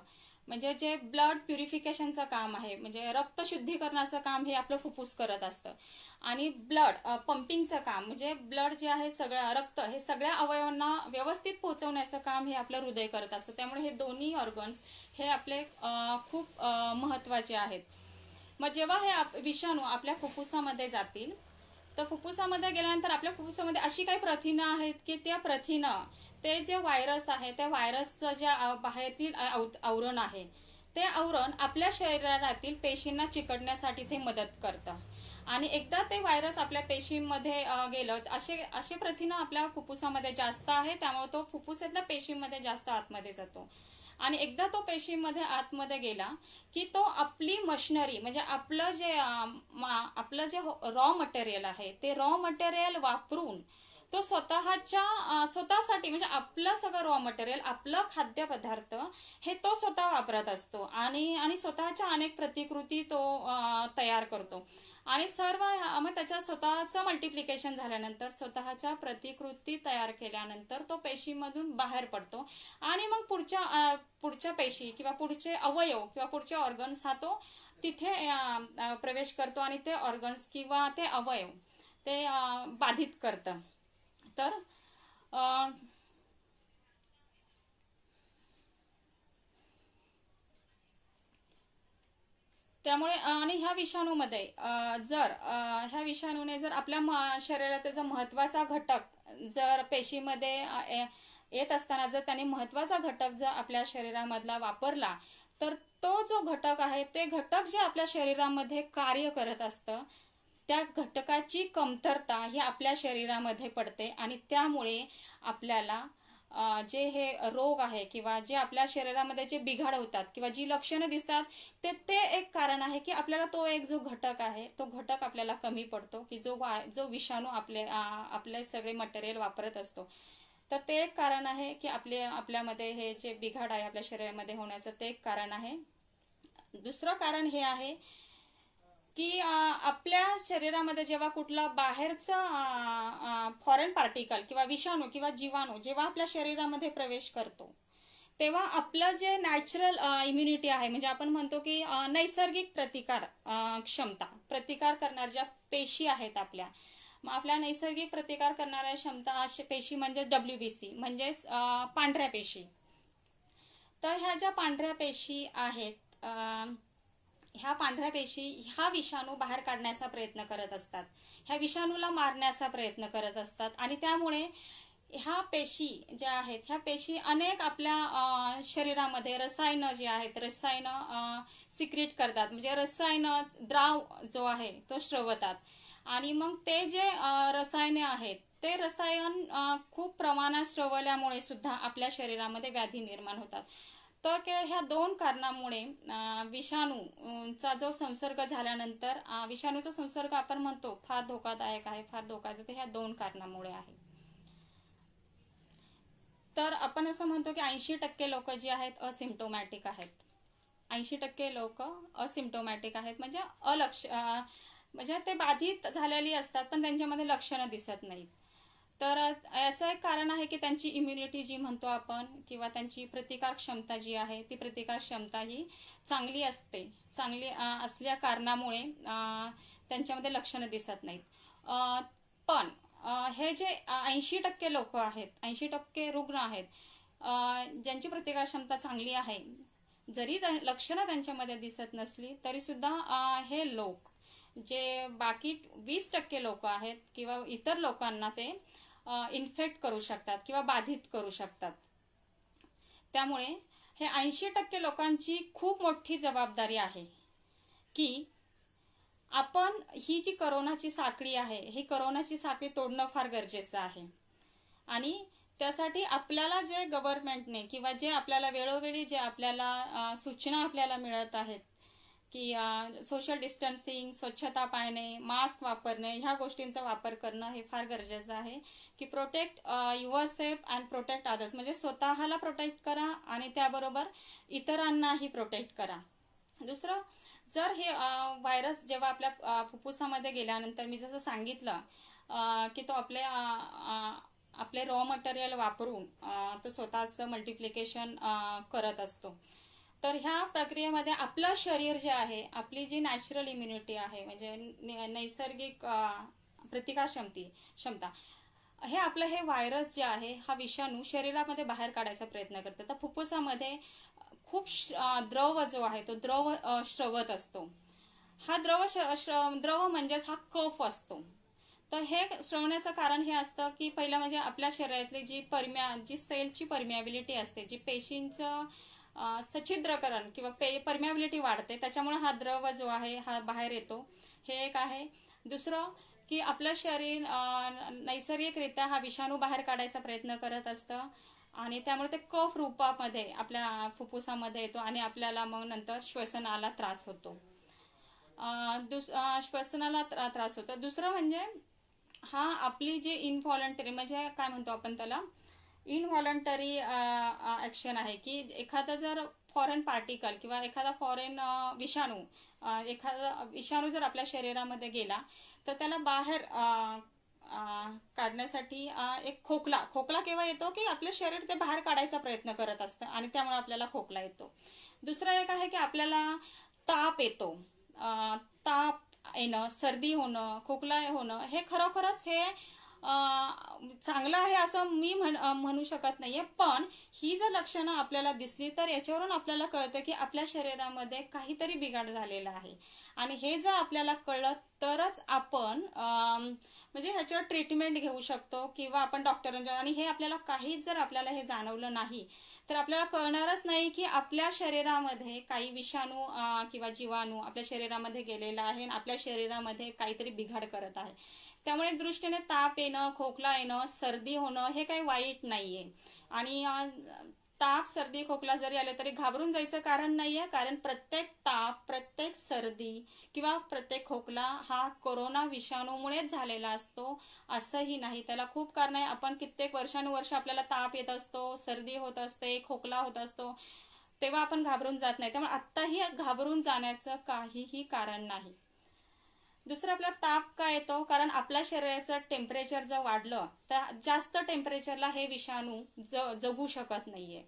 म्हणजे जे ब्लड प्युरिफिकेशनचं काम आहे, म्हणजे रक्त शुद्धीकरणाचं काम हे आपलं फुफ्फुस करत असतं. आणि ब्लड पंपिंगचं काम, म्हणजे ब्लड जे आहे, सगळं रक्त हे सगळ्या अवयवांना व्यवस्थित पोहोचवण्याचं काम हे आपलं हृदय करत असतं. त्यामुळे हे दोन्ही ऑर्गन्स हे आपले खूप महत्त्वाचे आहेत. मग जेव्हा हे विषाणू आपल्या फुफ्फुसामध्ये जातील, तर फुफ्फुसामध्ये गेल्यानंतर आपल्या फुफ्फुसामध्ये अशी काही प्रथिनं आहेत की त्या प्रथिनं, ते जे व्हायरस आहे, त्या व्हायरसचं जे बाहेरील आवरण आहे, ते आवरण आपल्या शरीरातील पेशींना चिकटण्यासाठी ते मदत करतं. आणि एकदा ते व्हायरस आपल्या पेशींमध्ये गेलं, असे प्रथिनं आपल्या फुफ्फुसामध्ये जास्त आहे, त्यामुळे तो फुफ्फुसातल्या पेशींमध्ये जास्त आतमध्ये जातो. आणि एकदा तो पेशींमध्ये आतमध्ये गेला की तो आपली मशिनरी, म्हणजे आपलं जे रॉ मटेरियल आहे, ते रॉ मटेरियल वापरून तो स्वतःसाठी, म्हणजे आपलं सगळं रॉ मटेरियल, आपलं खाद्यपदार्थ हे तो स्वतः वापरत असतो. आणि स्वतःच्या अनेक प्रतिकृती तो तयार करतो. आणि सर्व मग त्याच्या स्वतःचं मल्टिप्लिकेशन झाल्यानंतर, स्वतःच्या प्रतिकृती तयार केल्यानंतर तो पेशीमधून बाहेर पडतो. आणि मग पुढच्या पेशी किंवा पुढचे अवयव किंवा पुढचे ऑर्गन्स हा तो तिथे प्रवेश करतो आणि ते ऑर्गन्स किंवा ते अवयव ते बाधित करतं. तर त्यामुळे आणि ह्या विषाणूमध्ये ह्या विषाणूने जर आपल्या शरीराचा महत्त्वाचा घटक जर पेशीमध्ये येत असताना जर त्याने महत्त्वाचा घटक जर आपल्या शरीरामधला वापरला, तर तो जो घटक आहे ते घटक जे आपल्या शरीरामध्ये कार्य करत असतं त्या घटकाची कमतरता ही आपल्या शरीरामध्ये पडते आणि त्यामुळे आपल्याला जे हे रोग आहे किंवा जे आपल्या शरीरामध्ये जे बिघाड होतात किंवा जी लक्षणं दिसतात ते एक कारण आहे की आपल्याला तो एक जो घटक आहे तो घटक आपल्याला कमी पडतो की जो विषाणू आपले सगळे मटेरियल वापरत असतो. तर ते एक कारण आहे की आपल्यामध्ये हे जे बिघाड आहे आपल्या शरीरामध्ये होण्याचं ते एक कारण आहे. दुसरं कारण हे आहे की आपल्या शरीरामध्ये जेव्हा कुठला बाहेरचा फॉरेन पार्टिकल किंवा विषाणू किंवा जीवाणू जेव्हा आपल्या शरीरामध्ये प्रवेश करतो तेव्हा आपलं जे नॅचरल इम्युनिटी आहे म्हणजे आपण म्हणतो की नैसर्गिक प्रतिकार करणाऱ्या ज्या पेशी आहेत आपल्या नैसर्गिक प्रतिकार करणाऱ्या क्षमता पेशी म्हणजे WBC म्हणजेच पांढऱ्या पेशी. तर ह्या ज्या पांढऱ्या पेशी आहेत ह्या पांढऱ्या पेशी ह्या विषाणू बाहेर काढण्याचा प्रयत्न करत असतात, ह्या विषाणूला मारण्याचा प्रयत्न करत असतात आणि त्यामुळे ह्या पेशी ज्या आहेत ह्या पेशी अनेक आपल्या शरीरामध्ये रसायनं जे आहेत रसायनं सिक्रेट करतात म्हणजे रसायनं द्राव जो आहे तो स्रवतात आणि मग ते जे रसायने आहेत ते रसायन खूप प्रमाणात स्रवल्यामुळे सुद्धा आपल्या शरीरामध्ये व्याधी निर्माण होतात. तर ह्या दोन कारणामुळे विषाणूचा जो संसर्ग झाल्यानंतर विषाणूचा संसर्ग आपण म्हणतो फार धोकादायक आहे ह्या दोन कारणामुळे आहे. तर आपण असं म्हणतो की 80% लोक जी आहेत असिम्प्टोमॅटिक आहेत. 80% लोक असिम्प्टोमॅटिक आहेत म्हणजे म्हणजे ते बाधित झालेली असतात पण त्यांच्यामध्ये लक्षणं दिसत नाहीत. तर याचं एक कारण आहे की त्यांची इम्युनिटी जी म्हणतो आपण किंवा त्यांची प्रतिकार क्षमता जी आहे ती प्रतिकार क्षमता ही चांगली असते. चांगली असल्या कारणामुळे त्यांच्यामध्ये लक्षणं दिसत नाहीत. पण हे जे 80% लोक आहेत 80% रुग्ण आहेत ज्यांची प्रतिकार क्षमता चांगली आहे जरी लक्षणं त्यांच्यामध्ये दिसत नसली तरी सुद्धा हे लोक जे बाकी 20% लोक आहेत किंवा इतर लोकांना ते इन्फेक्ट करू शकतात किंवा बाधित करू शकतात. त्यामुळे हे 80% लोकांची खूप मोठी जबाबदारी आहे की आपण ही जी करोनाची साखळी आहे ही करोनाची साखळी तोडणं फार गरजेचं आहे आणि त्यासाठी आपल्याला जे गव्हर्नमेंटने किंवा जे आपल्याला वेळोवेळी जे आपल्याला सूचना आपल्याला मिळत आहेत की सोशल डिस्टन्सिंग, स्वच्छता पाळणे, मास्क वापरणे ह्या गोष्टींचा वापर करणं हे फार गरजेचं आहे की protect your self and protect others म्हणजे स्वतःला प्रोटेक्ट करा आणि त्याबरोबर इतरांनाही प्रोटेक्ट करा. दुसरं जर हे व्हायरस जेव्हा आपल्या फुफ्फुसामध्ये गेल्यानंतर मी जसं सांगितलं की तो आपले रॉ मटेरियल वापरून तो स्वतःचं मल्टिप्लिकेशन करत असतो. तर ह्या प्रक्रियेमध्ये आपलं शरीर जे आहे आपली जी नॅचरल इम्युनिटी आहे म्हणजे नैसर्गिक प्रतिकार क्षमता हे आपलं हे व्हायरस जे आहे हा विषाणू शरीरामध्ये बाहेर काढायचा प्रयत्न करतो. तर फुफ्फुसामध्ये खूप द्रव जो आहे तो द्रव स्रवत असतो. हा द्रव म्हणजेच हा कफ असतो. तर हे स्रवण्याचं कारण हे असतं की पहिलं म्हणजे आपल्या शरीरातली जी सेलची परमिएबिलिटी असते जी पेशींचं सच्छिद्रकरण किंवा परमिएबिलिटी वाढते त्याच्यामुळे हा द्रव जो आहे हा बाहेर येतो हे एक आहे. दुसरं की आपलं शरीर नैसर्गिकरित्या हा विषाणू बाहेर काढायचा प्रयत्न करत असतं आणि त्यामुळे ते कफ रूपामध्ये आपल्या फुफ्फुसामध्ये येतो आणि आपल्याला मग नंतर श्वसनाला त्रास होतो. श्वसनाला त्रास होतो. दुसरं म्हणजे हा आपली जी इनव्हॉलंटरी म्हणजे काय म्हणतो आपण त्याला इनव्हॉलंटरी ऍक्शन आहे की एखादा जर फॉरेन पार्टिकल किंवा एखादा फॉरेन विषाणू जर आपल्या शरीरामध्ये गेला तर त्याला बाहेर काढण्यासाठी एक खोकला केव्हा येतो की आपलं शरीर ते बाहेर काढायचा प्रयत्न करत असतं आणि त्यामुळे आपल्याला खोकला येतो. दुसरं एक आहे की आपल्याला ताप येतो. ताप येणं, सर्दी होणं, खोकला होणं हे खरोखरच हे चांगलं आहे असं मी म्हणू शकत नाहीये, पण ही जर लक्षणं आपल्याला दिसली तर याच्यावरून आपल्याला कळतं की आपल्या शरीरामध्ये काहीतरी बिघाड झालेला आहे. आणि हे जर आपल्याला कळलं तरच आपण म्हणजे ह्याच्यावर ट्रीटमेंट घेऊ शकतो किंवा आपण डॉक्टरांच्या, आणि हे आपल्याला काहीच जर आपल्याला हे जाणवलं नाही तर आपल्याला कळणारच नाही की आपल्या शरीरामध्ये काही विषाणू किंवा जीवाणू आपल्या शरीरामध्ये गेलेला आहे आणि आपल्या शरीरामध्ये काहीतरी बिघाड करत आहे. त्यामुळे एक दृष्टीने ताप येणं, खोकला येणं, सर्दी होणं हे काही वाईट नाहीये. आणि ताप, सर्दी, खोकला जरी आले तरी घाबरून जायचं कारण नाहीये, कारण प्रत्येक ताप, प्रत्येक सर्दी किंवा प्रत्येक खोकला हा कोरोना विषाणूमुळेच झालेला असतो असंही नाही. त्याला खूप कारण आहे. आपण कित्येक वर्षानुवर्ष आपल्याला ताप येत असतो, सर्दी होत असते, खोकला होत असतो, तेव्हा आपण घाबरून जात नाही. त्यामुळे आत्ताही घाबरून जाण्याचं काहीही कारण नाही. दुसरं, आपला ताप का येतो? कारण आपल्या शरीराचं टेम्परेचर जर वाढलं तर जास्त टेम्परेचरला हे विषाणू जगू शकत नाहीये.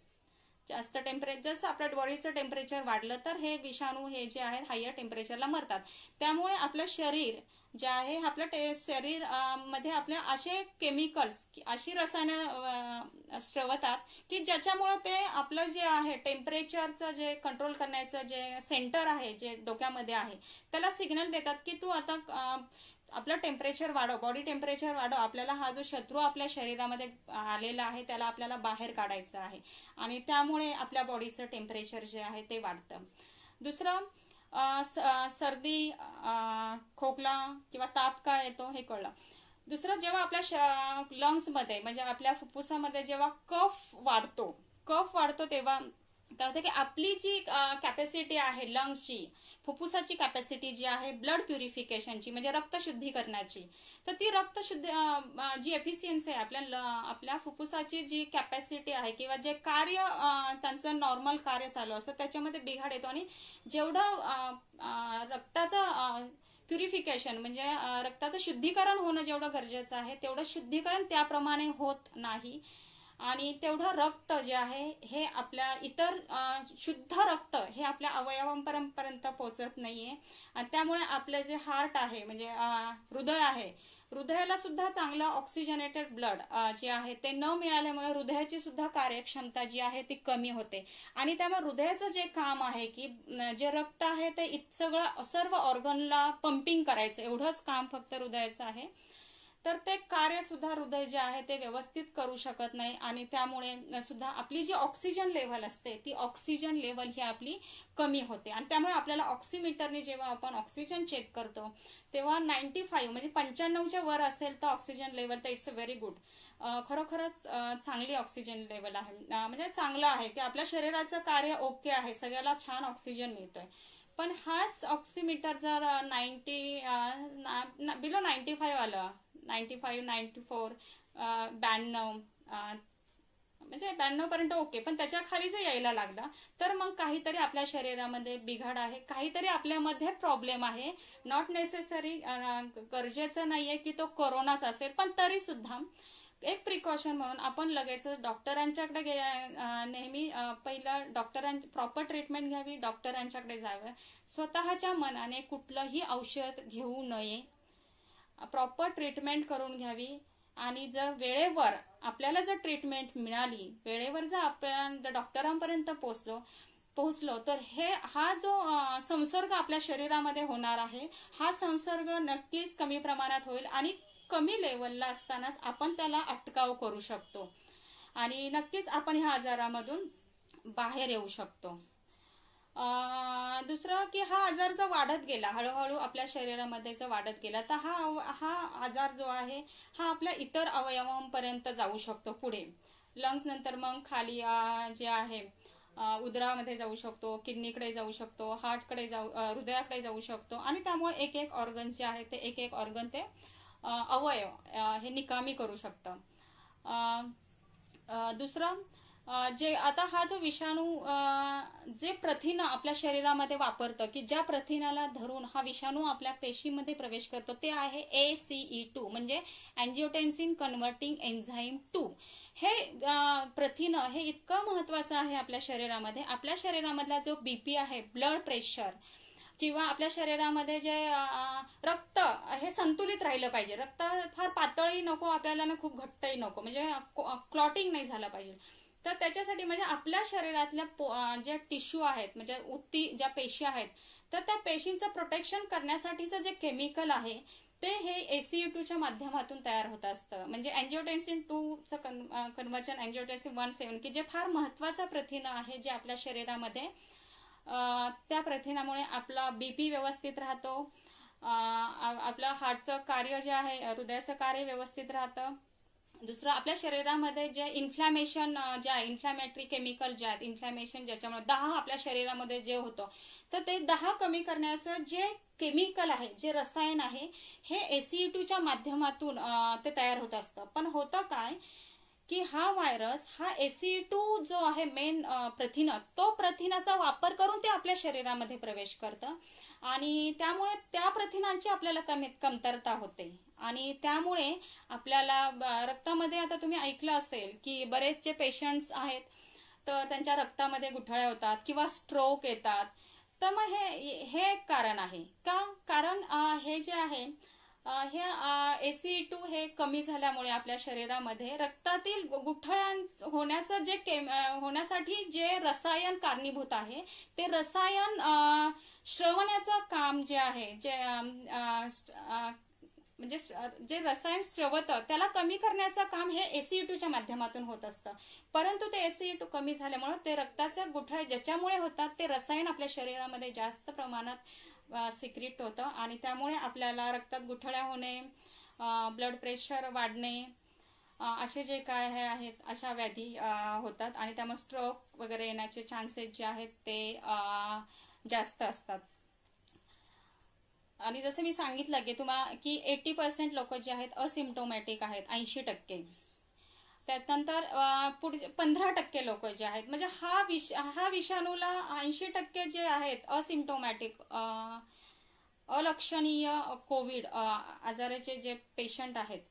जास्त टेम्परेचर, जसं आपल्या बॉडीचं टेम्परेचर वाढलं तर हे विषाणू हे जे आहेत हायर टेम्परेचरला मरतात. त्यामुळे आपलं शरीर जे आहे, आपलं शरीर मध्ये आपल्या असे केमिकल्स, अशी रसायनं स्रवतात की ज्याच्यामुळे ते आपलं जे आहे टेम्परेचरचं जे कंट्रोल करण्याचं जे सेंटर आहे, जे डोक्यामध्ये आहे, त्याला सिग्नल देतात की तू आता आपलं टेम्परेचर वाढव, बॉडी टेम्परेचर वाढव. आपल्याला हा जो शत्रू आपल्या शरीरामध्ये आलेला आहे त्याला आपल्याला बाहेर काढायचं आहे आणि त्यामुळे आपल्या बॉडीचं टेम्परेचर जे आहे ते वाढतं. दुसरं, सर्दी, खोकला किंवा ताप का येतो हे कळलं. दुसरं, जेव्हा आपल्या लंग्समध्ये म्हणजे आपल्या फुफ्फुसामध्ये जेव्हा कफ वाढतो तेव्हा काय होतं की आपली जी कॅपॅसिटी आहे लंग्सची, फुफ्फुसाची कॅपॅसिटी जी आहे ब्लड प्युरिफिकेशनची म्हणजे रक्त शुद्धीकरणाची, तर ती जी एफिशियन्सी आहे आपल्या फुफ्फुसाची जी कॅपॅसिटी आहे किंवा जे कार्य त्यांचं नॉर्मल कार्य चालू असतं त्याच्यामध्ये बिघाड येतो. आणि जेवढं रक्ताचं प्युरिफिकेशन म्हणजे रक्ताचं शुद्धीकरण होणं जेवढं गरजेचं आहे तेवढं शुद्धीकरण त्याप्रमाणे होत नाही. आणि तेवढं रक्त जे आहे हे आपल्या इतर शुद्ध रक्त हे आपल्या अवयवांपर्यंत पोहोचत नाहीये. आणि त्यामुळे आपलं जे हार्ट आहे म्हणजे हृदय आहे, हृदयाला सुद्धा चांगलं ऑक्सिजनेटेड ब्लड जे आहे ते न मिळाल्यामुळे हृदयाची सुद्धा कार्यक्षमता जी आहे ती कमी होते. आणि त्यामुळे हृदयाचं जे काम आहे की जे रक्त आहे ते सगळं सर्व ऑर्गनला पंपिंग करायचं, एवढंच काम फक्त हृदयाचं आहे. तर ते कार्य सुद्धा हृदय जे आहे ते व्यवस्थित करू शकत नाही. आणि त्यामुळे सुद्धा आपली जी ऑक्सिजन लेव्हल असते ती ऑक्सिजन लेव्हल ही आपली कमी होते. आणि त्यामुळे आपल्याला ऑक्सिमीटरने जेव्हा आपण ऑक्सिजन चेक करतो तेव्हा 95 म्हणजे 95च्या वर असेल तर ऑक्सिजन लेव्हल, तर इट्स अ व्हेरी गुड, खरोखरच चांगली ऑक्सिजन लेव्हल आहे. म्हणजे चांगलं आहे की आपल्या शरीराचं कार्य ओके आहे, सगळ्याला छान ऑक्सिजन मिळतोय. पण हाच ऑक्सिमीटर जर बिलो 95 आलं, 95, 94, 92 म्हणजे 92 पर्यंत ओके, पण त्याच्या खाली जर यायला लागला तर मग काहीतरी आपल्या शरीरामध्ये बिघाड आहे, काहीतरी आपल्यामध्ये प्रॉब्लेम आहे. नॉट नेसेसरी, गरजेचं नाहीये की तो कोरोनाच असेल, पण तरी सुद्धा एक प्रिकॉशन म्हणून आपण लगेच डॉक्टरांच्याकडे नेहमी पहिलं प्रॉपर ट्रीटमेंट घ्यावी, डॉक्टरांच्याकडे जावं. स्वतःच्या मनाने कुठलंही औषध घेऊ नये, प्रॉपर ट्रीटमेंट करून घ्यावी. आणि जर वेळेवर आपल्याला जर ट्रीटमेंट मिळाली, वेळेवर जर आपण डॉक्टरांपर्यंत पोहोचलो तर हा जो संसर्ग आपल्या शरीरामध्ये होणार आहे हा संसर्ग नक्कीच कमी प्रमाणात होईल आणि कमी लेवलला असतानाच आपण त्याला अटकाव करू शकतो आणि नक्कीच आपण ह्या आजारामधून बाहेर येऊ शकतो. दुसरं की हा आजार जर वाढत गेला, हळूहळू आपल्या शरीरामध्ये जर वाढत गेला तर हा आजार जो आहे हा आपल्या इतर अवयवांपर्यंत जाऊ शकतो. पुढे लंग्स नंतर मग खाली जे आहे उदरामध्ये जाऊ शकतो, किडनीकडे जाऊ शकतो, हार्टकडे हृदयाकडे जाऊ शकतो. आणि त्यामुळे एक एक ऑर्गन जे आहे ते एक ऑर्गन ते अवयव हे निकामी करू शकतं. दुसरं, जे आता हा जो विषाणू जे प्रथिनं आपल्या शरीरामध्ये वापरतं की ज्या प्रथिनाला धरून हा विषाणू आपल्या पेशीमध्ये प्रवेश करतो ते आहे ACE2 म्हणजे अँजिओटेन्सिन कन्व्हर्टिंग एन्झाईम 2. हे प्रथिनं हे इतकं महत्वाचं आहे आपल्या शरीरामध्ये. आपल्या शरीरामधला जो BP आहे, ब्लड प्रेशर, किंवा आपल्या शरीरामध्ये जे रक्त हे संतुलित राहिलं पाहिजे. रक्त फार पातळही नको आपल्याला ना खूप घट्टही नको, म्हणजे क्लॉटिंग नाही झालं पाहिजे. तर त्याच्यासाठी म्हणजे आपल्या शरीरातल्या ज्या टिश्यू आहेत, म्हणजे उत्ती ज्या पेशी आहेत, तर त्या पेशींचं प्रोटेक्शन करण्यासाठीचं जे केमिकल आहे ते हे ACE2च्या माध्यमातून तयार होत असतं. म्हणजे अँजिओटेन्सिन 2चं कन्व्हर्जन अँजिओटेन्सिन 1,7 की जे फार महत्त्वाचं प्रथिन आहे जे आपल्या शरीरामध्ये, त्या प्रथिनामुळे आपला BP व्यवस्थित राहतो, आपलं हार्टचं कार्य जे आहे, हृदयाचं कार्य व्यवस्थित राहतं. दुसरं, आपल्या शरीरामध्ये जे इन्फ्लॅमेशन जे आहे, इन्फ्लॅमेटरी केमिकल जे आहेत, इन्फ्लॅमेशन ज्याच्यामुळे 10 आपल्या शरीरामध्ये जे होतं, तर ते 10 कमी करण्याचं जे केमिकल आहे, जे रसायन आहे, हे ACE2च्या माध्यमातून ते तयार होत असतं. पण होतं काय की हा व्हायरस, हा ACE2 जो आहे मेन प्रथिन, तो प्रथिनाचा वापर करून ते आपल्या शरीरामध्ये प्रवेश करतं आणि त्यामुळे त्या प्रथिनांची आपल्याला कमतरता होते आणि त्यामुळे आपल्याला रक्तामध्ये, आता तुम्ही ऐकलं असेल की बरेच जे पेशंट्स आहेत तर त्यांच्या रक्तामध्ये गुठळ्या होतात किंवा स्ट्रोक येतात. तर मग हे एक कारण आहे का? कारण हे जे आहे हे ACE2 हे कमी झाल्यामुळे आपल्या शरीरामध्ये रक्तातील गुठळ्या होण्याचं जे होण्यासाठी जे रसायन कारणीभूत आहे, ते रसायन श्रवण्याचं काम जे आहे, जे म्हणजे जे रसायन श्रवतं त्याला कमी करण्याचं काम हे ACE2च्या माध्यमातून होत असतं. परंतु ते ACE2 कमी झाल्यामुळे ते रक्ताच्या गुठळ्या ज्याच्यामुळे होतात ते रसायन आपल्या शरीरामध्ये जास्त प्रमाणात सिक्रीट होतं आणि त्यामुळे आपल्याला रक्तात गुठळ्या होणे, ब्लड प्रेशर वाढणे, असे जे काय हे आहेत अशा व्याधी होतात आणि त्यामुळे स्ट्रोक वगैरे येण्याचे चान्सेस जे आहेत ते जास्त असतात. आणि जसं मी सांगितलं की की 80% लोक जे आहेत असिम्प्टोमॅटिक आहेत, 80%. त्यानंतर पुढे 15% लोक जे आहेत, म्हणजे हा विषाणूला 80% जे आहेत असिम्प्टोमॅटिक, अलक्षणीय कोविड आजाराचे जे पेशंट आहेत,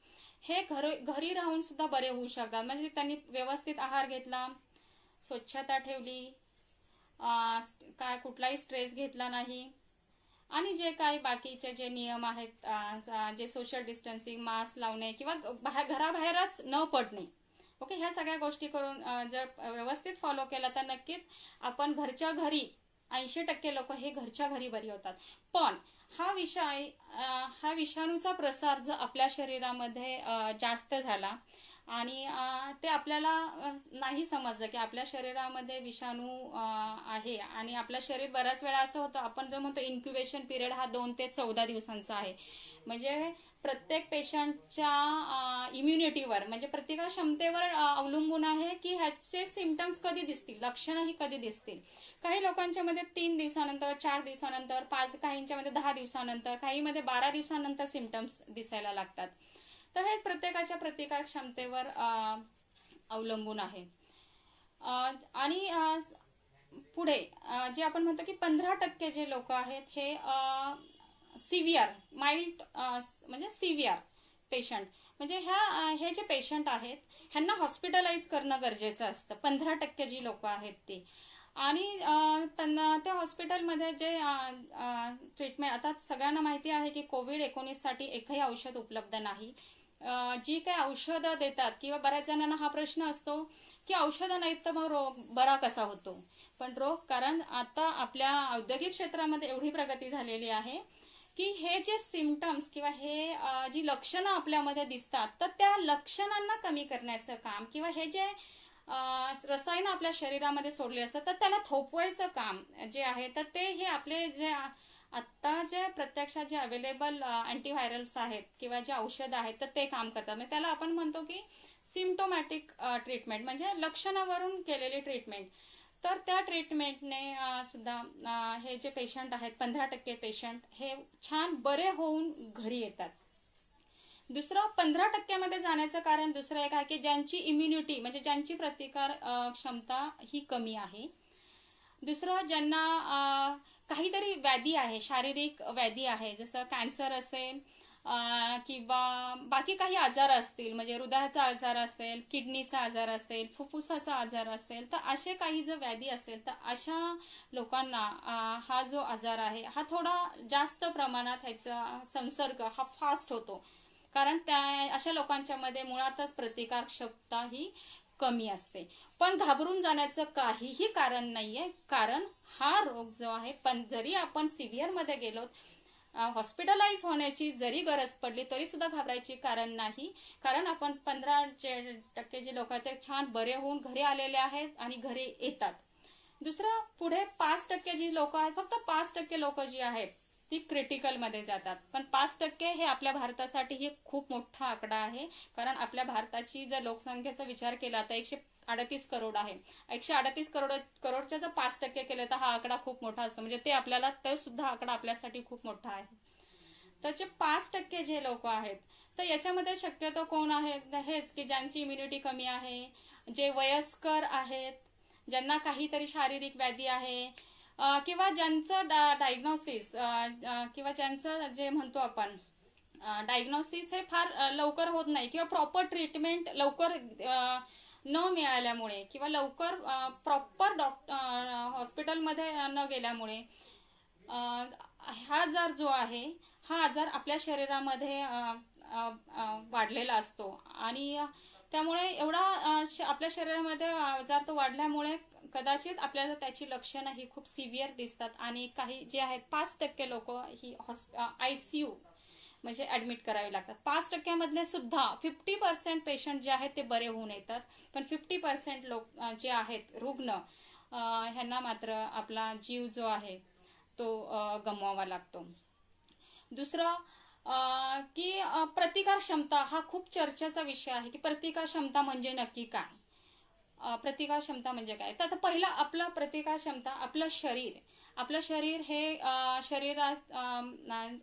हे घरी राहून सुद्धा बरे होऊ शकतात. म्हणजे त्यांनी व्यवस्थित आहार घेतला, स्वच्छता ठेवली, काय कुठलाही स्ट्रेस घेतला नाही आणि जे काही बाकीचे जे नियम आहेत, जे सोशल डिस्टन्सिंग, मास्क लावणे किंवा घराबाहेरच न पडणे, ओके, ह्या सगळ्या गोष्टी करून जर व्यवस्थित फॉलो केला तर नक्कीच आपण घरच्या घरी 80% लोक हे घरच्या घरी बरी होतात. पण हा विषाणूचा प्रसार जर आपल्या शरीरामध्ये जास्त झाला आणि ते आपल्याला नाही समजलं की आपल्या शरीरामध्ये विषाणू आहे आणि आपलं शरीर बऱ्याच वेळा असं होतं, आपण जो म्हणतो इन्क्युबेशन पिरियड हा 2 ते 14 दिवसांचा आहे. म्हणजे प्रत्येक पेशंटच्या इम्युनिटीवर, म्हणजे प्रत्येका क्षमतेवर अवलंबून आहे की ह्याचे सिम्पटम्स कधी दिसतील, लक्षणंही कधी दिसतील. काही लोकांच्या मध्ये 3 दिवसानंतर, 4 दिवसानंतर, काहींच्या मध्ये 10 दिवसानंतर, काही मध्ये 12 दिवसानंतर सिम्पटम्स दिसायला लागतात. तर हे प्रत्येकाच्या प्रतिकार क्षमतेवर अवलंबून आहे. आणि पुढे जे आपण म्हणतो की 15% जे लोक आहेत हे सिव्हिअर, माइल्ड, म्हणजे सिव्हिअर पेशंट, म्हणजे हे जे पेशंट आहेत ह्यांना हॉस्पिटलाइज करणं गरजेचं असतं. 15% जी लोक आहेत ती, आणि त्यांना त्या हॉस्पिटलमध्ये जे ट्रीटमेंट, आता सगळ्यांना माहिती आहे की COVID-19 साठी एकही औषध उपलब्ध नाही. जी काही औषधं देतात किंवा बऱ्याच जणांना हा प्रश्न असतो की औषधं नाहीत तर मग रोग बरा कसा होतो. पण कारण आता आपल्या औद्योगिक क्षेत्रामध्ये एवढी प्रगती झालेली आहे की हे जे सिम्पटम्स किंवा हे जी लक्षणं आपल्यामध्ये दिसतात, तर त्या लक्षणांना कमी करण्याचं काम किंवा हे जे रसायन आपल्या शरीरामध्ये सोडले असतात तर त्याला थोपवायचं काम जे आहे, तर ते हे आपले जे आत्ता जे प्रत्यक्षात जे अवेलेबल अँटीव्हायरल्स आहेत किंवा जे औषधं आहेत तर ते काम करतात. म्हणजे त्याला आपण म्हणतो की सिम्प्टोमॅटिक ट्रीटमेंट, म्हणजे लक्षणावरून केलेली ट्रीटमेंट. तर त्या ट्रीटमेंटने सुद्धा हे जे पेशंट आहेत 15% पेशंट हे छान बरे होऊन घरी येतात. दुसरं 15% मध्ये जाण्याचं कारण दुसरं एक आहे की ज्यांची इम्युनिटी, म्हणजे ज्यांची प्रतिकार क्षमता ही कमी आहे. दुसरं, ज्यांना काहीतरी व्याधी आहे, शारीरिक व्याधी आहे, जसं कॅन्सर असेल, किंवा बाकी काही आजार असतील, म्हणजे हृदयाचा आजार असेल, किडनीचा आजार असेल, फुफ्फुसाचा आजार असेल, तर असे काही जर व्याधी असेल तर अशा लोकांना हा जो आजार आहे हा थोडा जास्त प्रमाणात ह्याचा संसर्ग हा फास्ट होतो. कारण त्या अशा लोकांच्या मध्ये मुळातच प्रतिकारक्षमता ही कमी असते. पण घाबरून जाण्याचं काहीही कारण नाहीये, कारण हा रोग जो आहे, पण जरी आपण सिव्हिअर मध्ये गेलो, हॉस्पिटलाइज होण्याची जरी गरज पडली तरी सुद्धा घाबरायची कारण नाही. कारण आपण 15% जे लोक आहेत ते छान बरे होऊन घरी आलेले आहेत आणि घरी येतात. दुसरं, पुढे 5% जी लोक आहेत, फक्त 5% लोक जी आहेत ती क्रिटिकल मध्ये जातात. पण 5% हे आपल्या भारतासाठी ही खूप मोठा आकडा आहे. कारण आपल्या भारताची जर लोकसंख्येचा विचार केला तर 138 करोड आहे. 138 करोडच्या जर 5% केले तर हा आकडा खूप मोठा असतो. म्हणजे ते आपल्याला, तो सुद्धा आकडा आपल्यासाठी खूप मोठा आहे. तर जे 5% जे लोक आहेत, तर याच्यामध्ये शक्यतो कोण आहेत, हेच की ज्यांची इम्युनिटी कमी आहे, जे वयस्कर आहेत, ज्यांना काहीतरी शारीरिक व्याधी आहे, किंवा ज्यांचं डायग्नोसिस किंवा ज्यांचं जे म्हणतो आपण डायग्नोसिस हे फार लवकर होत नाही, किंवा प्रॉपर ट्रीटमेंट लवकर न मिळाल्यामुळे, किंवा लवकर प्रॉपर हॉस्पिटलमध्ये न गेल्यामुळे हा आजार जो आहे, हा आजार आपल्या शरीरामध्ये वाढलेला असतो. आणि त्यामुळे एवढा आपल्या शरीरामध्ये आजार तो वाढल्यामुळे कदाचित आपल्याला त्याची लक्षणं ही खूप सिव्हिअर दिसतात. आणि काही जे आहेत 5% लोक ही ICU म्हणजे ऍडमिट करावे लागतात. 5% सुद्धा 50% पेशंट जे आहेत ते बरे होऊन येतात. पण 50% लोक जे आहेत रुग्ण, ह्यांना मात्र आपला जीव जो आहे तो गमवावा लागतो. दुसरं की प्रतिकार क्षमता हा खूप चर्चेचा विषय आहे, की प्रतिकार क्षमता म्हणजे नक्की काय. प्रतिकार क्षमता म्हणजे काय, तर आता पहिला आपला प्रतिकार क्षमता, आपलं शरीर हे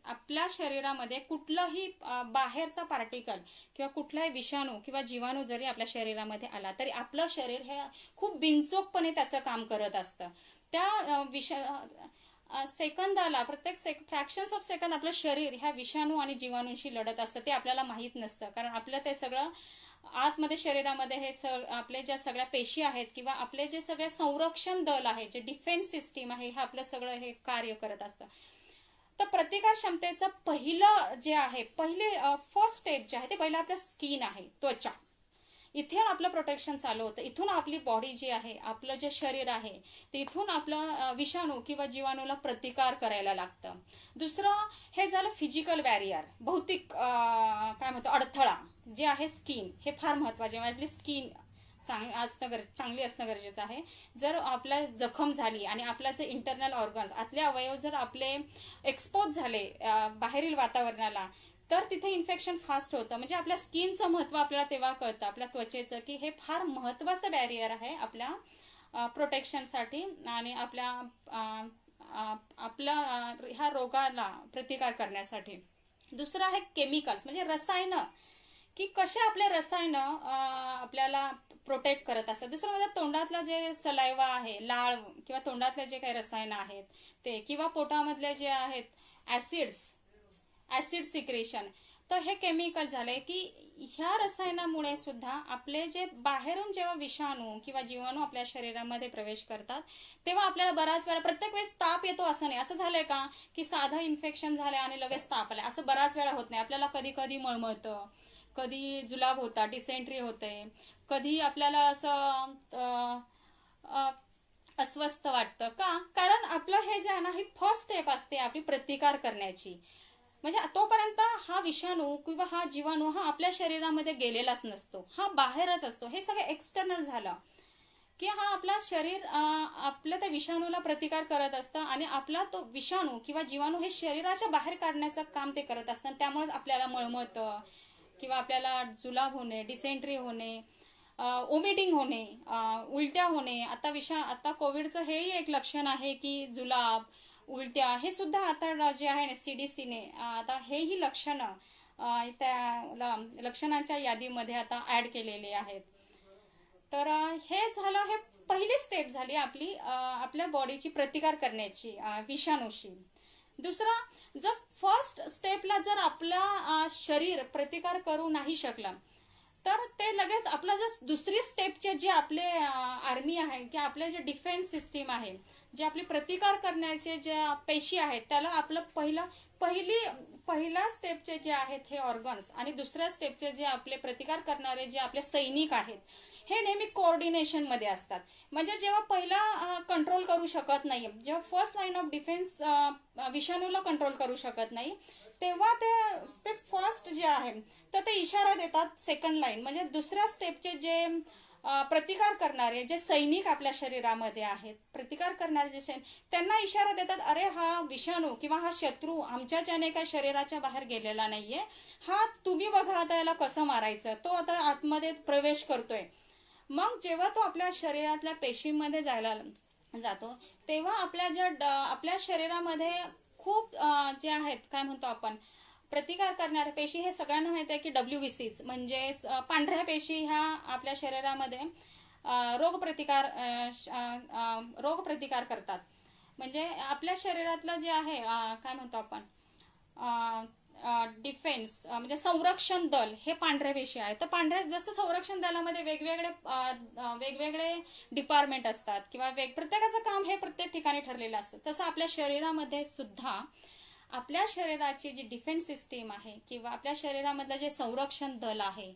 आपल्या शरीरामध्ये कुठलंही बाहेरचा पार्टिकल किंवा कुठलाही विषाणू किंवा जीवाणू जरी आपल्या शरीरामध्ये आला तरी आपलं शरीर हे खूप बिनचोकपणे त्याचं काम करत असतं. त्या सेकंदाला, प्रत्येक फ्रॅक्शन्स ऑफ सेकंद आपलं शरीर ह्या विषाणू आणि जीवाणूंशी लढत असतं. ते आपल्याला माहीत नसतं, कारण आपलं ते सगळं आतमध्ये शरीरामध्ये हे आपले ज्या सगळ्या पेशी आहेत किंवा आपले जे सगळे संरक्षण दल आहे, जे डिफेन्स सिस्टीम आहे, हे आपलं सगळं हे कार्य करत असतं. तर प्रतिकार क्षमतेचं पहिलं जे आहे, फर्स्ट स्टेप जे आहे ते पहिलं आपलं स्किन आहे, त्वचा. इथे आपलं प्रोटेक्शन चालू होतं. इथून आपली बॉडी जी आहे, आपलं जे शरीर आहे, तिथून आपलं विषाणू किंवा जीवाणूला प्रतिकार करायला लागतं. दुसरं हे झालं फिजिकल बॅरियर, भौतिक काय म्हणतो अडथळा जे आहे स्किन, हे फार महत्वाचे. आपली स्किन चांगली असणं गरजेचं आहे. जर आपल्या जखम झाली आणि आपल्याचे इंटरनल ऑर्गन्स, आतले अवयव जर आपले एक्सपोज झाले बाहेरील वातावरणाला, तर तिथे इन्फेक्शन फास्ट होतं. म्हणजे आपल्या स्किनचं महत्त्व आपल्याला तेव्हा कळतं, आपल्या त्वचेचं, की हे फार महत्त्वाचं बॅरियर आहे आपल्या प्रोटेक्शनसाठी आणि आपल्या ह्या रोगाला प्रतिकार करण्यासाठी. दुसरं आहे केमिकल्स, म्हणजे रसायनं, की कसे आपले रसायनं आपल्याला प्रोटेक्ट करत असतात. दुसरं म्हणजे तोंडातला जे सलायवा आहे, लाळ किंवा तोंडातले जे काही रसायनं आहेत ते, किंवा पोटामधले जे आहेत ऍसिड सिक्रेशन. तर हे केमिकल झाले की ह्या रसायनामुळे सुद्धा आपले जे बाहेरून जेव्हा विषाणू किंवा जीवाणू आपल्या शरीरामध्ये प्रवेश करतात तेव्हा आपल्याला बराच वेळा, प्रत्येक वेळेस ताप येतो असं नाही. असं झालंय का की साधं इन्फेक्शन झालंय आणि लगेच ताप आलाय, असं बराच वेळा होत नाही. आपल्याला कधी कधी मळमळतं, कधी जुलाब होता, डिसेंट्री होते, कधी आपल्याला असं अस्वस्थ वाटतं. का? कारण आपलं हे जे आहे ना, ही फर्स्ट स्टेप असते आपली प्रतिकार करण्याची. म्हणजे तोपर्यंत हा विषाणू किंवा हा जीवाणू हा आपल्या शरीरामध्ये गेलेलाच नसतो, हा बाहेरच असतो. हे सगळं एक्सटर्नल झालं की हा आपला शरीर आपल्या त्या विषाणूला प्रतिकार करत असतं आणि आपला तो विषाणू किंवा जीवाणू हे शरीराच्या बाहेर काढण्याचं काम ते करत असतं. त्यामुळेच आपल्याला मळमळतं किंवा आपल्याला जुलाब होणे, डिसेंट्री होणे, ओमिटिंग होणे, उलट्या होणे. आता कोविडचं हेही एक लक्षण आहे की जुलाब, उलट्या, हे सुद्धा आता जे आहे ना CDCने आता हेही लक्षणं त्या लक्षणांच्या यादीमध्ये आता ऍड केलेले आहेत. तर हे झालं, हे पहिली स्टेप झाली आपली आपल्या बॉडीची प्रतिकार करण्याची विषाणूशी. दुसरा, जर फर्स्ट स्टेपला जर आपला शरीर प्रतिकार करू नाही शकलं तर ते लगेच आपला जर दुसरी स्टेपचे जे आपले आर्मी आहे की आपले जे डिफेन्स सिस्टीम आहे, जे आपली प्रतिकार करण्याचे जे पेशी आहेत, त्याला आपलं पहिल्या स्टेपचे जे आहेत हे ऑर्गन्स आणि दुसऱ्या स्टेपचे जे आपले प्रतिकार करणारे जे आपले सैनिक आहेत हे नेहमी कोऑर्डिनेशन मध्ये असतात. म्हणजे जेव्हा पहिला कंट्रोल करू शकत नाही, जेव्हा फर्स्ट लाईन ऑफ डिफेन्स विषाणूला कंट्रोल करू शकत नाही, तेव्हा ते फर्स्ट जे आहे तर ते इशारा देतात सेकंड लाईन म्हणजे दुसऱ्या स्टेपचे जे प्रतिकार करणारे जे सैनिक आपल्या शरीरामध्ये आहेत, प्रतिकार करणारे जे सैनिक, त्यांना इशारा देतात, अरे हा विषाणू किंवा हा शत्रू आमच्याच्याने काही शरीराच्या बाहेर गेलेला नाहीये, हा तुम्ही बघा आता याला कसं मारायचं, तो आता आतमध्ये प्रवेश करतोय. मग जेव्हा तो आपल्या शरीरातल्या पेशींमध्ये जायला जातो तेव्हा आपल्या शरीरामध्ये खूप जे आहेत काय म्हणतो आपण प्रतिकार करणाऱ्या पेशी, हे सगळ्यांना माहिती आहे की WBC म्हणजेच पांढऱ्या पेशी ह्या आपल्या शरीरामध्ये रोगप्रतिकार करतात. म्हणजे आपल्या शरीरातलं जे आहे काय म्हणतो आपण डिफेन्स म्हणजे संरक्षण दल हे पांढऱ्या पेशी आहे. तर पांढऱ्या जसं संरक्षण दलामध्ये वेगवेगळे डिपार्टमेंट असतात किंवा प्रत्येकाचं काम हे प्रत्येक ठिकाणी ठरलेलं असतं, तसं आपल्या शरीरामध्ये सुद्धा आपल्या शरीराची जी डिफेन्स सिस्टीम आहे किंवा आपल्या शरीरामधलं जे संरक्षण दल आहे,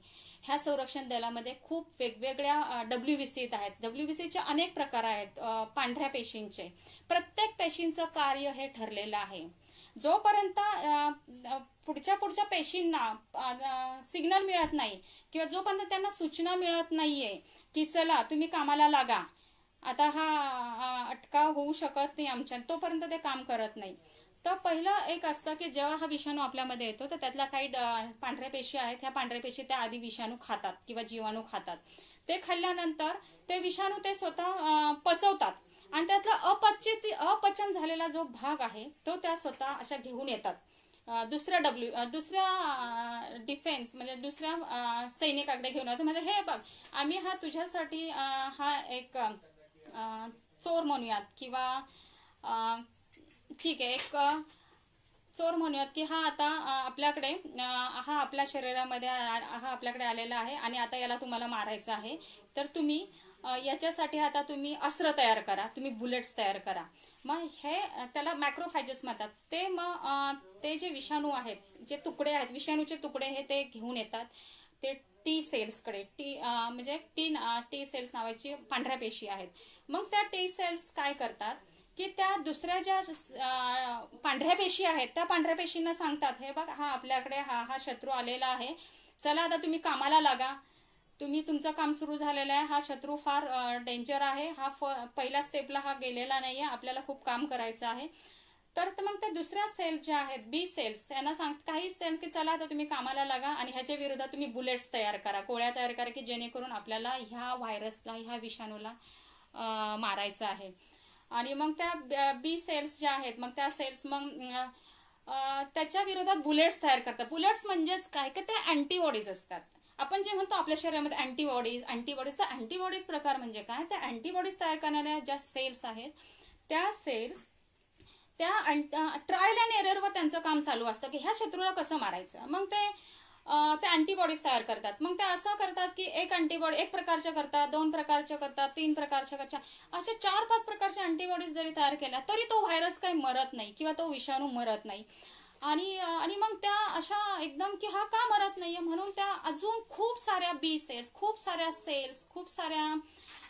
ह्या संरक्षण दलामध्ये खूप वेगवेगळ्या WBC आहेत. WBCचे अनेक प्रकार आहेत पांढऱ्या पेशींचे. प्रत्येक पेशींचं कार्य हे ठरलेलं आहे. जोपर्यंत पुढच्या पेशींना सिग्नल मिळत नाही किंवा जोपर्यंत त्यांना सूचना मिळत नाहीये की चला तुम्ही कामाला लागा, आता हा अटकाव होऊ शकत नाही आमच्या, तोपर्यंत ते काम करत नाही. तर पहिलं एक असतं की जेव्हा हा विषाणू आपल्यामध्ये येतो तर त्यातल्या काही पांढऱ्या पेशी आहेत, ह्या पांढऱ्या पेशी त्या आधी विषाणू खातात किंवा जीवाणू खातात. ते खाल्ल्यानंतर ते विषाणू ते स्वतः पचवतात आणि त्यातला अपचन झालेला जो भाग आहे तो त्या स्वतः अशा घेऊन येतात दुसऱ्या डिफेन्स म्हणजे दुसऱ्या सैनिकाकडे घेऊन येतात. म्हणजे हे बघ, आम्ही हा तुझ्यासाठी हा एक चोर म्हणूयात किंवा ठीक आहे एक चोर म्हणूयात की हा आता आपल्याकडे हा आपल्या शरीरामध्ये हा आपल्याकडे आलेला आहे आणि आता याला तुम्हाला मारायचं आहे, तर तुम्ही याच्यासाठी आता तुम्ही अस्त्र तयार करा, तुम्ही बुलेट्स तयार करा. मग हे त्याला मॅक्रोफॅजेस म्हणतात. ते जे विषाणू आहेत, जे तुकडे आहेत, विषाणूचे तुकडे हे ते घेऊन येतात ते टी सेल्सकडे. म्हणजे टी सेल्स नावाची पांढऱ्या पेशी आहेत. मग त्या टी सेल्स काय करतात की त्या दुसऱ्या ज्या पांढऱ्या पेशी आहेत त्या पांढऱ्या पेशींना सांगतात, हे बघ हा आपल्याकडे हा शत्रू आलेला आहे, चला आता तुम्ही कामाला लागा, तुमचं काम सुरू झालेलं आहे, हा शत्रू फार डेंजर आहे, हा पहिल्या स्टेपला हा गेलेला नाहीये, आपल्याला खूप काम करायचं आहे. तर मग त्या दुसऱ्या सेल ज्या आहेत बी सेल्स यांना काही सेल की चला आता तुम्ही कामाला लागा आणि ह्याच्या विरोधात तुम्ही बुलेट्स तयार करा, गोळ्या तयार करा की जेणेकरून आपल्याला ह्या व्हायरसला ह्या विषाणूला मारायचं आहे. आणि मग त्या बी सेल्स ज्या आहेत मग त्या सेल्स मग त्याच्या विरोधात बुलेट्स तयार करतात. बुलेट्स म्हणजेच काय की ते अँटीबॉडीज असतात. आपण जे म्हणतो आपल्या शरीरामध्ये अँटीबॉडीज प्रकार म्हणजे काय, त्या अँटीबॉडीज तयार करणाऱ्या ज्या सेल्स आहेत त्या सेल्स त्या ट्रायल अँड एररवर त्यांचं काम चालू असतं की ह्या शत्रूला कसं मारायचं. मग ते अँटीबॉडीज तयार करतात. मग ते असं करतात की एक अँटीबॉडी एक प्रकारच्या करतात, 2 प्रकारच्या करतात, 3 प्रकारच्या करतात, अशा 4-5 प्रकारच्या अँटीबॉडीज जरी तयार केल्या तरी तो व्हायरस काही मरत नाही किंवा तो विषाणू मरत नाही. आणि मग त्या अशा एकदम की हा का मरत नाहीये म्हणून त्या अजून खूप साऱ्या बी सेल्स, खूप साऱ्या सेल्स, खूप साऱ्या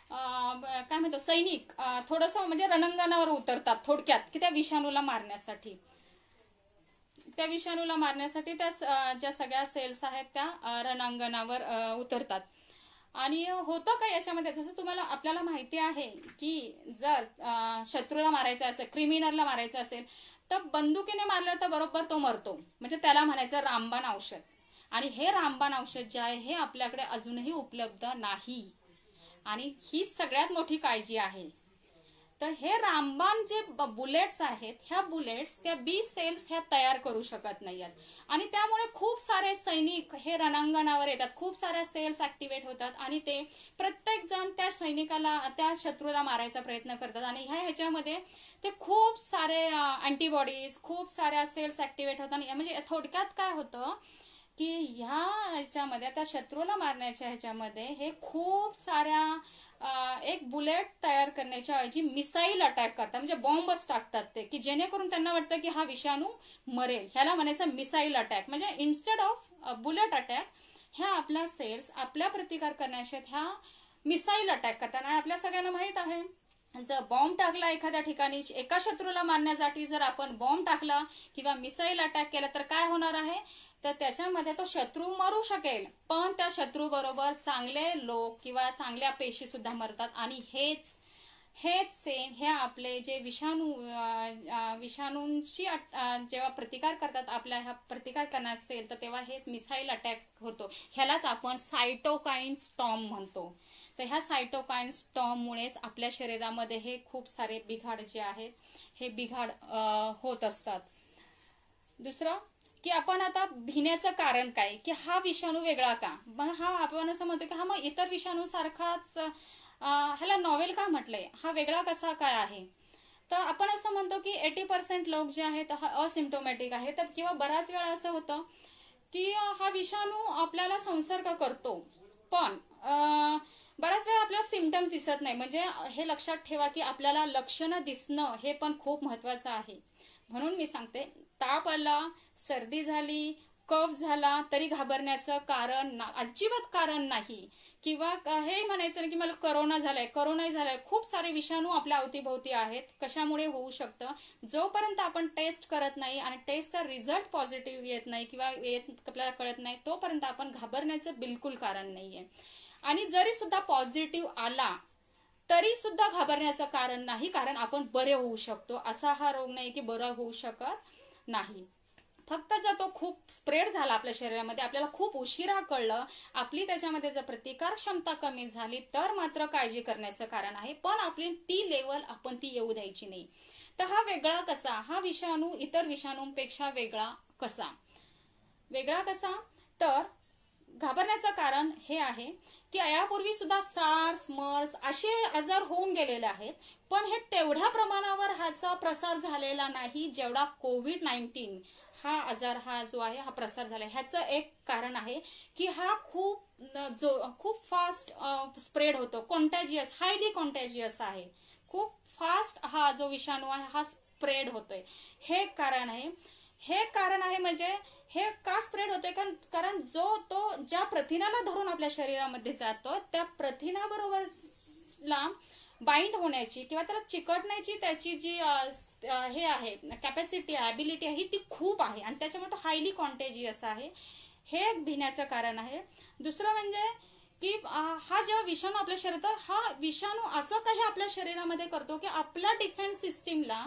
काय म्हणतो सैनिक थोडंसं म्हणजे रणांगणावर उतरतात थोडक्यात की त्या विषाणूला मारण्यासाठी. त्या ज्या सगळ्या सेल्स आहेत त्या रणांगणावर उतरतात. आणि होतं काय याच्यामध्ये, जसं आपल्याला माहिती आहे की जर शत्रूला मारायचं असेल, क्रिमिनलला मारायचं असेल तर बंदुकीने मारलं तर बरोबर तो मरतो, म्हणजे त्याला म्हणायचं रामबाण औषध. आणि हे रामबाण औषध जे आहे हे आपल्याकडे अजूनही उपलब्ध नाही. आणि हीच सगळ्यात मोठी काळजी आहे. तर हे रामबाण जे बुलेट्स आहेत, ह्या बुलेट्स त्या बी सेल्स ह्या तयार करू शकत नाहीत आणि त्यामुळे खूप सारे सैनिक हे रणांगणावर येतात, खूप साऱ्या सेल्स ऍक्टिव्हेट होतात आणि ते प्रत्येक जण त्या सैनिकाला, त्या शत्रूला मारायचा प्रयत्न करतात आणि ह्याच्यामध्ये ते खूप सारे अँटीबॉडीज, खूप साऱ्या सेल्स ऍक्टिव्हेट होतात. म्हणजे थोडक्यात काय होतं की ह्या ह्याच्यामध्ये, त्या शत्रूला मारण्याच्या ह्याच्यामध्ये हे खूप साऱ्या एक बुलेट तयार करण्याच्या ऐवजी मिसाईल अटॅक करतात, म्हणजे बॉम्बच टाकतात ते, की जेणेकरून त्यांना वाटतं की हा विषाणू मरेल. ह्याला म्हणायचं मिसाईल अटॅक. म्हणजे इन्स्टेड ऑफ बुलेट अटॅक ह्या आपल्या सेल्स आपल्या प्रतिकार करण्याच्या ह्या मिसाईल अटॅक करतात. आणि आपल्या सगळ्यांना माहित आहे, जर बॉम्ब टाकला एखाद्या ठिकाणी, एका शत्रूला मारण्यासाठी जर आपण बॉम्ब टाकला किंवा मिसाईल अटॅक केला तर काय होणार आहे, तर त्याच्यामध्ये तो शत्रू मरू शकेल, पण त्या शत्रू बरोबर चांगले लोक किंवा चांगल्या पेशी सुद्धा मरतात. आणि हेच सेम हे आपले जे विषाणूंशी जेव्हा प्रतिकार करतात, आपल्या ह्या प्रतिकार करणार असेल तर तेव्हा हेच मिसाईल अटॅक होतो. ह्यालाच आपण सायटोकाईन स्टॉर्म म्हणतो. तर ह्या सायटोकाईन स्टॉर्ममुळेच आपल्या शरीरामध्ये हे खूप सारे बिघाड जे आहेत हे बिघाड होत असतात. दुसरं की आपण आता भिण्याचं कारण काय, की हा विषाणू वेगळा का, मग हा आपण असं म्हणतो की हा मग इतर विषाणू सारखाच, ह्याला नॉवेल का म्हटलंय, हा वेगळा कसा काय आहे. तर आपण असं म्हणतो की 80% लोक जे आहेत हा असिम्प्टोमॅटिक आहे. तर किंवा बराच वेळा असं होतं की हा विषाणू आपल्याला संसर्ग करतो, पण बऱ्याच वेळा आपल्याला सिम्पटम्स दिसत नाही. म्हणजे हे लक्षात ठेवा की आपल्याला लक्षणं दिसणं हे पण खूप महत्वाचं आहे. म्हणून मी सांगते, ताप आला, सर्दी झाली, कफ झाला तरी घाबरण्याचं कारण अजिबात कारण नाही. किंवा हे म्हणायचं नाही की मला करोना झालाय. खूप सारे विषाणू आपल्या अवतीभोवती आहेत. कशामुळे होऊ शकतं, जोपर्यंत आपण टेस्ट करत नाही आणि टेस्टचा रिझल्ट पॉझिटिव्ह येत नाही किंवा आपल्याला कळत नाही, तोपर्यंत आपण घाबरण्याचं बिलकुल कारण नाहीये. आणि जरी सुद्धा पॉझिटिव्ह आला तरी सुद्धा घाबरण्याचं कारण नाही, कारण आपण बरे होऊ शकतो. असा हा रोग नाही की बरा होऊ शकत नाही. फक्त जर तो खूप स्प्रेड झाला आपल्या शरीरामध्ये, आपल्याला खूप उशिरा कळलं, आपली त्याच्यामध्ये जर प्रतिकार क्षमता कमी झाली तर मात्र काळजी करण्याचं कारण आहे. पण आपली ती लेवल आपण ती येऊ द्यायची नाही. तर हा वेगळा कसा, हा विषाणू इतर विषाणूंपेक्षा वेगळा कसा तर घाबरण्याचं कारण हे आहे की यापूर्वी सुद्धा सार्स, मर्स असे आजार होऊन गेलेले आहेत, पण हे तेवढ्या प्रमाणावर ह्याचा प्रसार झालेला नाही जेवढा कोविड-19 हा आजार हा जो आहे हा प्रसार झाला. ह्याचं एक कारण आहे की हा खूप फास्ट स्प्रेड होतो, कॉन्टॅजियस, हायली कॉन्टॅजियस आहे. खूप फास्ट हा जो विषाणू आहे हा स्प्रेड होतोय. हे कारण आहे. म्हणजे हे का स्प्रेड होतोय, कारण तो ज्या प्रथिनाला धरून आपल्या शरीरामध्ये जातो त्या प्रथिनाबरोबरला बाइंड होण्याची किंवा त्याला चिकटण्याची त्याची जी हे आहे कॅपॅसिटी आहे, ॲबिलिटी आहे, ती खूप आहे आणि त्याच्यामुळे तो हायली कॉन्टेजियस आहे. हे एक भिण्याचं कारण आहे. दुसरं म्हणजे की हा जेव्हा विषाणू आपल्या शरीरात, हा विषाणू असं काही आपल्या शरीरामध्ये करतो की आपल्या डिफेन्स सिस्टीमला,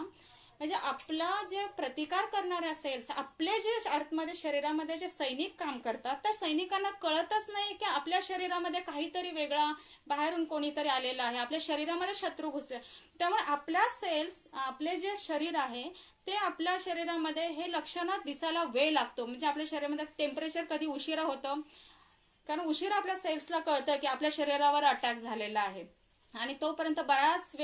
म्हणजे आपला जे प्रतिकार करणाऱ्या सेल्स, आपले जे आतमध्ये शरीरामध्ये जे सैनिक काम करतात, त्या सैनिकांना कळतच नाही की आपल्या शरीरामध्ये काहीतरी वेगळा बाहेरून कोणीतरी आलेला आहे, आपल्या शरीरामध्ये शत्रू घुसले. त्यामुळे आपल्या सेल्स, आपले जे शरीर आहे ते आपल्या शरीरामध्ये हे लक्षणात दिसायला वेळ लागतो. म्हणजे आपल्या शरीरामध्ये टेम्परेचर कधी उशिरा होतं, कारण उशिरा आपल्या सेल्सला कळतं की आपल्या शरीरावर अटॅक झालेला आहे. आणि तोपर्यंत बराच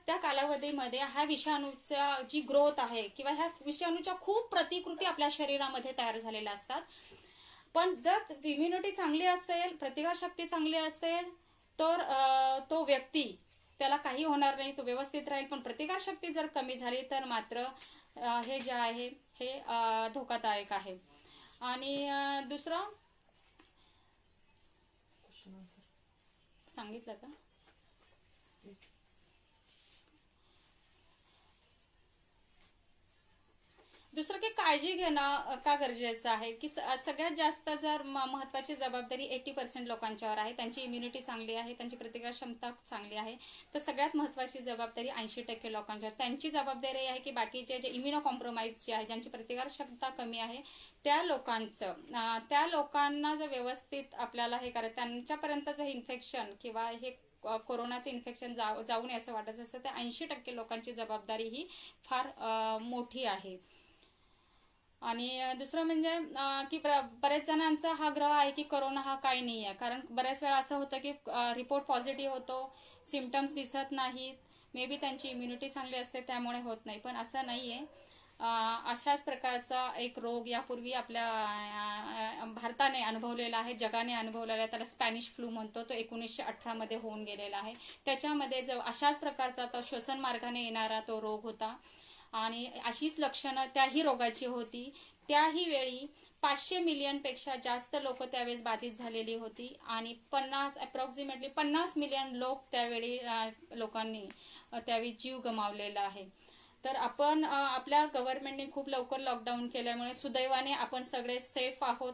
त्या कालावधीमध्ये ह्या विषाणूच्या जी ग्रोथ आहे किंवा ह्या विषाणूच्या खूप प्रतिकृती आपल्या शरीरामध्ये तयार झालेल्या असतात. पण जर इम्युनिटी चांगली असेल, प्रतिकारशक्ती चांगली असेल तर तो व्यक्ती, त्याला काही होणार नाही, तो व्यवस्थित राहील. पण प्रतिकारशक्ती जर कमी झाली तर मात्र हे जे आहे हे धोकादायक आहे. आणि दुसरं सांगितलं का, दुसरं की काळजी घेणं का गरजेचं आहे की सगळ्यात जास्त जर महत्त्वाची जबाबदारी 80% लोकांच्यावर आहे. त्यांची इम्युनिटी चांगली आहे, त्यांची प्रतिकार क्षमता चांगली आहे. तर सगळ्यात महत्त्वाची जबाबदारी 80% लोकांच्यावर. त्यांची जबाबदारी आहे की बाकीचे जे इम्युनो कॉम्प्रोमाइज जे आहे, ज्यांची प्रतिकार क्षमता कमी आहे, त्या लोकांना जर व्यवस्थित आपल्याला हे करायचं, त्यांच्यापर्यंत जर इन्फेक्शन किंवा हे कोरोनाचं इन्फेक्शन जाऊ नये असं वाटत असतं, तर 80% लोकांची जबाबदारी ही फार मोठी आहे. आणि दुसरं म्हणजे की बरेच जणांचा हा ग्रह आहे की कोरोना हा काही नाही आहे. कारण बऱ्याच वेळा असं होतं की रिपोर्ट पॉझिटिव्ह होतो, सिम्पटम्स दिसत नाहीत, मे बी त्यांची इम्युनिटी चांगली असते त्यामुळे होत नाही, पण असं नाही आहे. अशाच प्रकारचा एक रोग यापूर्वी आपल्या भारताने अनुभवलेला आहे, जगाने अनुभवलेला आहे. त्याला स्पॅनिश फ्लू म्हणतो. तो 1918 मध्ये होऊन गेलेला आहे. त्याच्यामध्ये जो अशाच प्रकारचा तो श्वसन मार्गाने येणारा तो रोग होता आणि अशीच लक्षणं त्याही रोगाची होती. त्याही वेळी 500 मिलियनपेक्षा जास्त लोक त्यावेळेस बाधित झालेली होती आणि अप्रॉक्सिमेटली 50 मिलियन लोक त्यावेळी लोकांनी त्यावेळी जीव गमावलेला आहे. तर आपण आपल्या गव्हर्नमेंटने खूप लवकर लॉकडाऊन केल्यामुळे सुदैवाने आपण सगळे सेफ आहोत.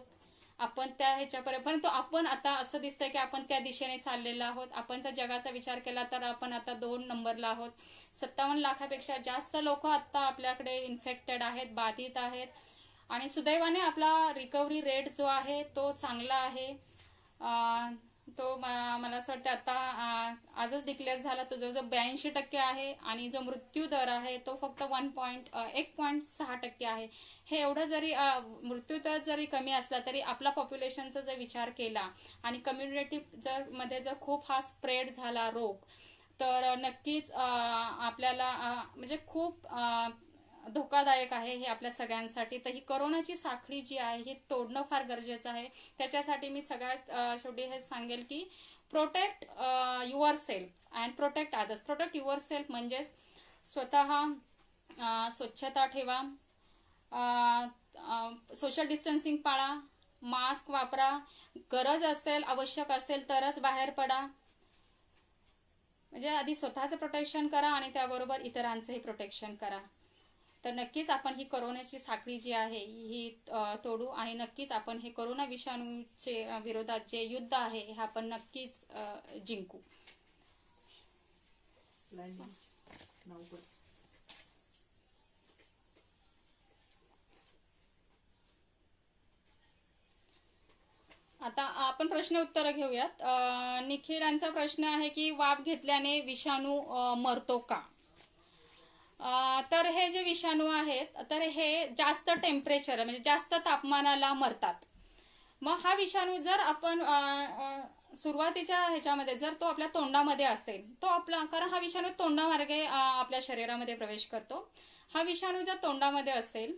आपण त्या ह्याच्यापर्यंत, परंतु आपण आता असं दिसतंय की आपण त्या दिशेने चाललेलो आहोत. आपण तर जगाचा विचार केला तर आपण आता 2 नंबरला आहोत. 57 लाखापेक्षा जास्त लोक आता आपल्याकडे इन्फेक्टेड आहेत, बाधित आहेत आणि सुदैवाने आपला रिकव्हरी रेट जो आहे तो चांगला आहे. तो मला असं वाटतं आता आजच डिक्लेअर झाला तो जवळजवळ 82% आहे आणि जो मृत्यू दर आहे तो फक्त 1.6% आहे. हे एवढं जरी मृत्यू दर जरी कमी असला तरी आपला पॉप्युलेशनचा जर विचार केला आणि कम्युनिटी मध्ये जर खूप हा स्प्रेड झाला रोग, तर नक्कीच आपल्याला म्हणजे खूप धोकादायक आहे हे आपल्या सगळ्यांसाठी. तर ही कोरोनाची साखळी जी आहे ही तोडणं फार गरजेचं आहे. त्याच्यासाठी मी सगळ्यात शेवटी हे सांगेल की protect your self and protect others. Protect your self म्हणजेच स्वतः स्वच्छता ठेवा, सोशल डिस्टन्सिंग पाळा, मास्क वापरा, गरज असेल आवश्यक असेल तरच बाहेर पडा. म्हणजे आधी स्वतःचं प्रोटेक्शन करा आणि त्याबरोबर इतरांचंही प्रोटेक्शन करा. तर नक्कीच आपण ही कोरोनाची साखळी जी आहे ही तोडू आणि नक्कीच आपण हे कोरोना विषाणूचे विरोधात जे युद्ध आहे हे आपण नक्कीच जिंकू. आता आपण प्रश्न उत्तर घेऊयात. निखिलांचा प्रश्न आहे की वाफ घेतल्याने विषाणू मरतो का? तर हे जे विषाणू आहेत तर हे जास्त टेम्परेचर म्हणजे जास्त तापमानाला मरतात. मग हा विषाणू जर आपण सुरुवातीच्या ह्याच्यामध्ये जर तो आपल्या तोंडामध्ये असेल तो आपला, कारण हा विषाणू तोंडामार्गे आपल्या शरीरामध्ये प्रवेश करतो. हा विषाणू जर तोंडामध्ये असेल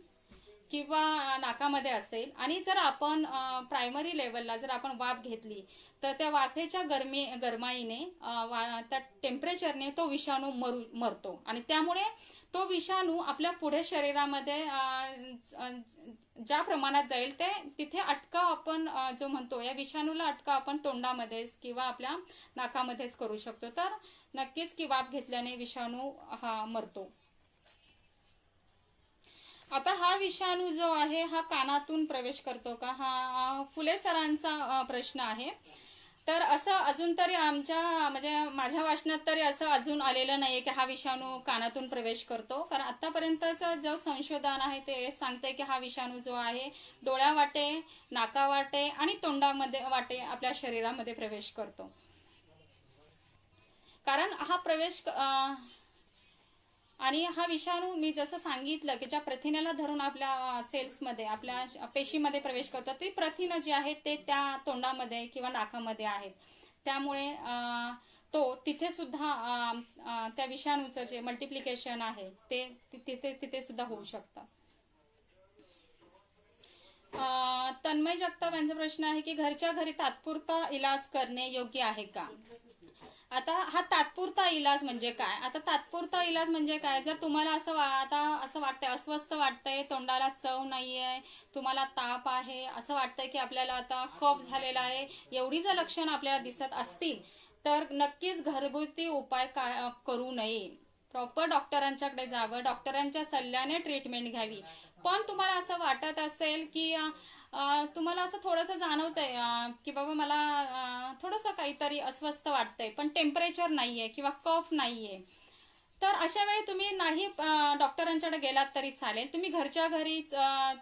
किंवा नाकामध्ये असेल आणि जर आपण प्रायमरी लेवलला जर आपण वाफ घेतली तर त्या वाफेच्या गरमाईने त्या टेम्परेचरने तो विषाणू मरतो आणि त्यामुळे तो विषाणू आपल्या पुढे शरीरामध्ये ज्या प्रमाणात जाईल ते तिथे अटकाव आपण जो म्हणतो या विषाणूला अटकाव आपण तोंडामध्येच किंवा आपल्या नाकामध्येच करू शकतो. तर नक्कीच की वाफ घेतल्याने विषाणू हा मरतो. आता हा विषाणू जो आहे हा कानातून प्रवेश करतो का? हा फुले सरांचा प्रश्न आहे. तर असं अजून तरी माझ्या वाचनात तरी असं अजून आलेलं नाहीये की हा विषाणू कानातून प्रवेश करतो. कारण आतापर्यंतचं जो संशोधन आहे ते सांगते की हा विषाणू जो आहे डोळ्यावाटे, नाकावाटे आणि तोंडामध्ये वाटे आपल्या शरीरामध्ये प्रवेश करतो. कारण हा प्रवेश आणि हा विषाणू मी जसं सांगितलं की ज्या प्रथिनेला धरून आपल्या सेल्समध्ये आपल्या पेशीमध्ये प्रवेश करतो ती प्रथिनं जी आहेत ते त्या तोंडामध्ये किंवा नाकामध्ये आहेत. त्यामुळे तो तिथे सुद्धा त्या विषाणूचं जे मल्टिप्लिकेशन आहे ते तिथे सुद्धा होऊ शकतं. तन्मय जगताप यांचा प्रश्न आहे की घरच्या घरी तात्पुरता इलाज करणे योग्य आहे का? आता हा तात्पुरता इलाज म्हणजे काय? आता तात्पुरता इलाज म्हणजे काय? जर तुम्हाला असं वाटतंय, अस्वस्थ वाटतंय, तोंडाला चव नाहीये, तुम्हाला ताप आहे, असं वाटतंय की आपल्याला आता कफ झालेला आहे, एवढी जर लक्षणं आपल्याला दिसत असतील तर नक्कीच घरगुती उपाय करू नये. प्रॉपर डॉक्टरांच्याकडे जावं, डॉक्टरांच्या सल्ल्याने ट्रीटमेंट घ्यावी. पण तुम्हाला असं वाटत असेल की तुम्हाला असं थोडंसं जाणवतंय की बाबा मला थोडंसं काहीतरी अस्वस्थ वाटतंय, पण टेम्परेचर नाहीये किंवा कफ नाहीये, तर अशा वेळी तुम्ही नाही डॉक्टरांच्याकडे गेलात तरी चालेल. तुम्ही घरच्या घरीच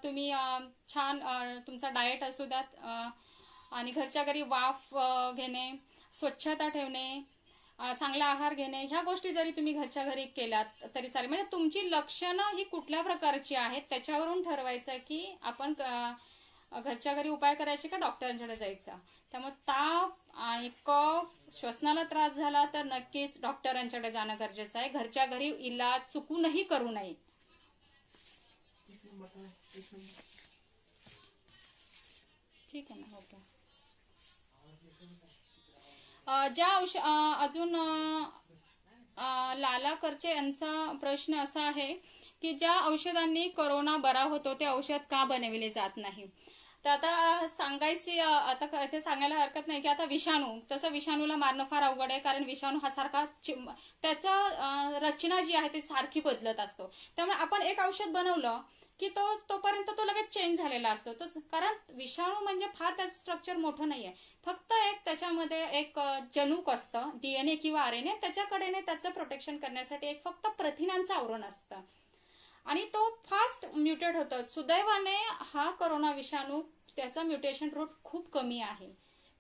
तुम्ही छान तुमचा डाएट असू द्यात आणि घरच्या घरी वाफ घेणे, स्वच्छता ठेवणे, चांगला आहार घेणे, ह्या गोष्टी जरी तुम्ही घरच्या घरी केल्यात तरी चालेल. म्हणजे तुमची लक्षणं ही कुठल्या प्रकारची आहेत त्याच्यावरून ठरवायचं की आपण घरच्या घरी उपाय करायचे का डॉक्टरांकडे जायचा. त्यामुळे ताप आणि कफ, श्वसनाला त्रास झाला तर नक्कीच डॉक्टरांच्याकडे जाणं गरजेचं आहे. घरच्या घरी इलाज चुकूनही करू नये. ठीक आहे ना, ओके. अजून लाला करचे यांचा प्रश्न असा आहे की ज्या औषधांनी कोरोना बरा होतो ते औषध का बनविले जात नाही. तर आता ते सांगायला हरकत नाही की आता विषाणू, तसं विषाणूला मारणं फार अवघड आहे, कारण विषाणू हा सारखा त्याचं रचना जी आहे ती सारखी बदलत असतो. त्यामुळे आपण एक औषध बनवलं की तोपर्यंत तो लगेच चेंज झालेला असतो. कारण विषाणू म्हणजे फार त्याचं स्ट्रक्चर मोठं नाहीये, फक्त एक त्याच्यामध्ये एक जनुक असतं, DNA किंवा RNA, त्याच्याकडे त्याचं प्रोटेक्शन करण्यासाठी एक फक्त प्रथिनांचं आवरण असतं आणि तो फास्ट म्युटेट होतो. सुदैवाने हा कोरोना विषाणू त्याचा म्युटेशन रेट खूप कमी आहे,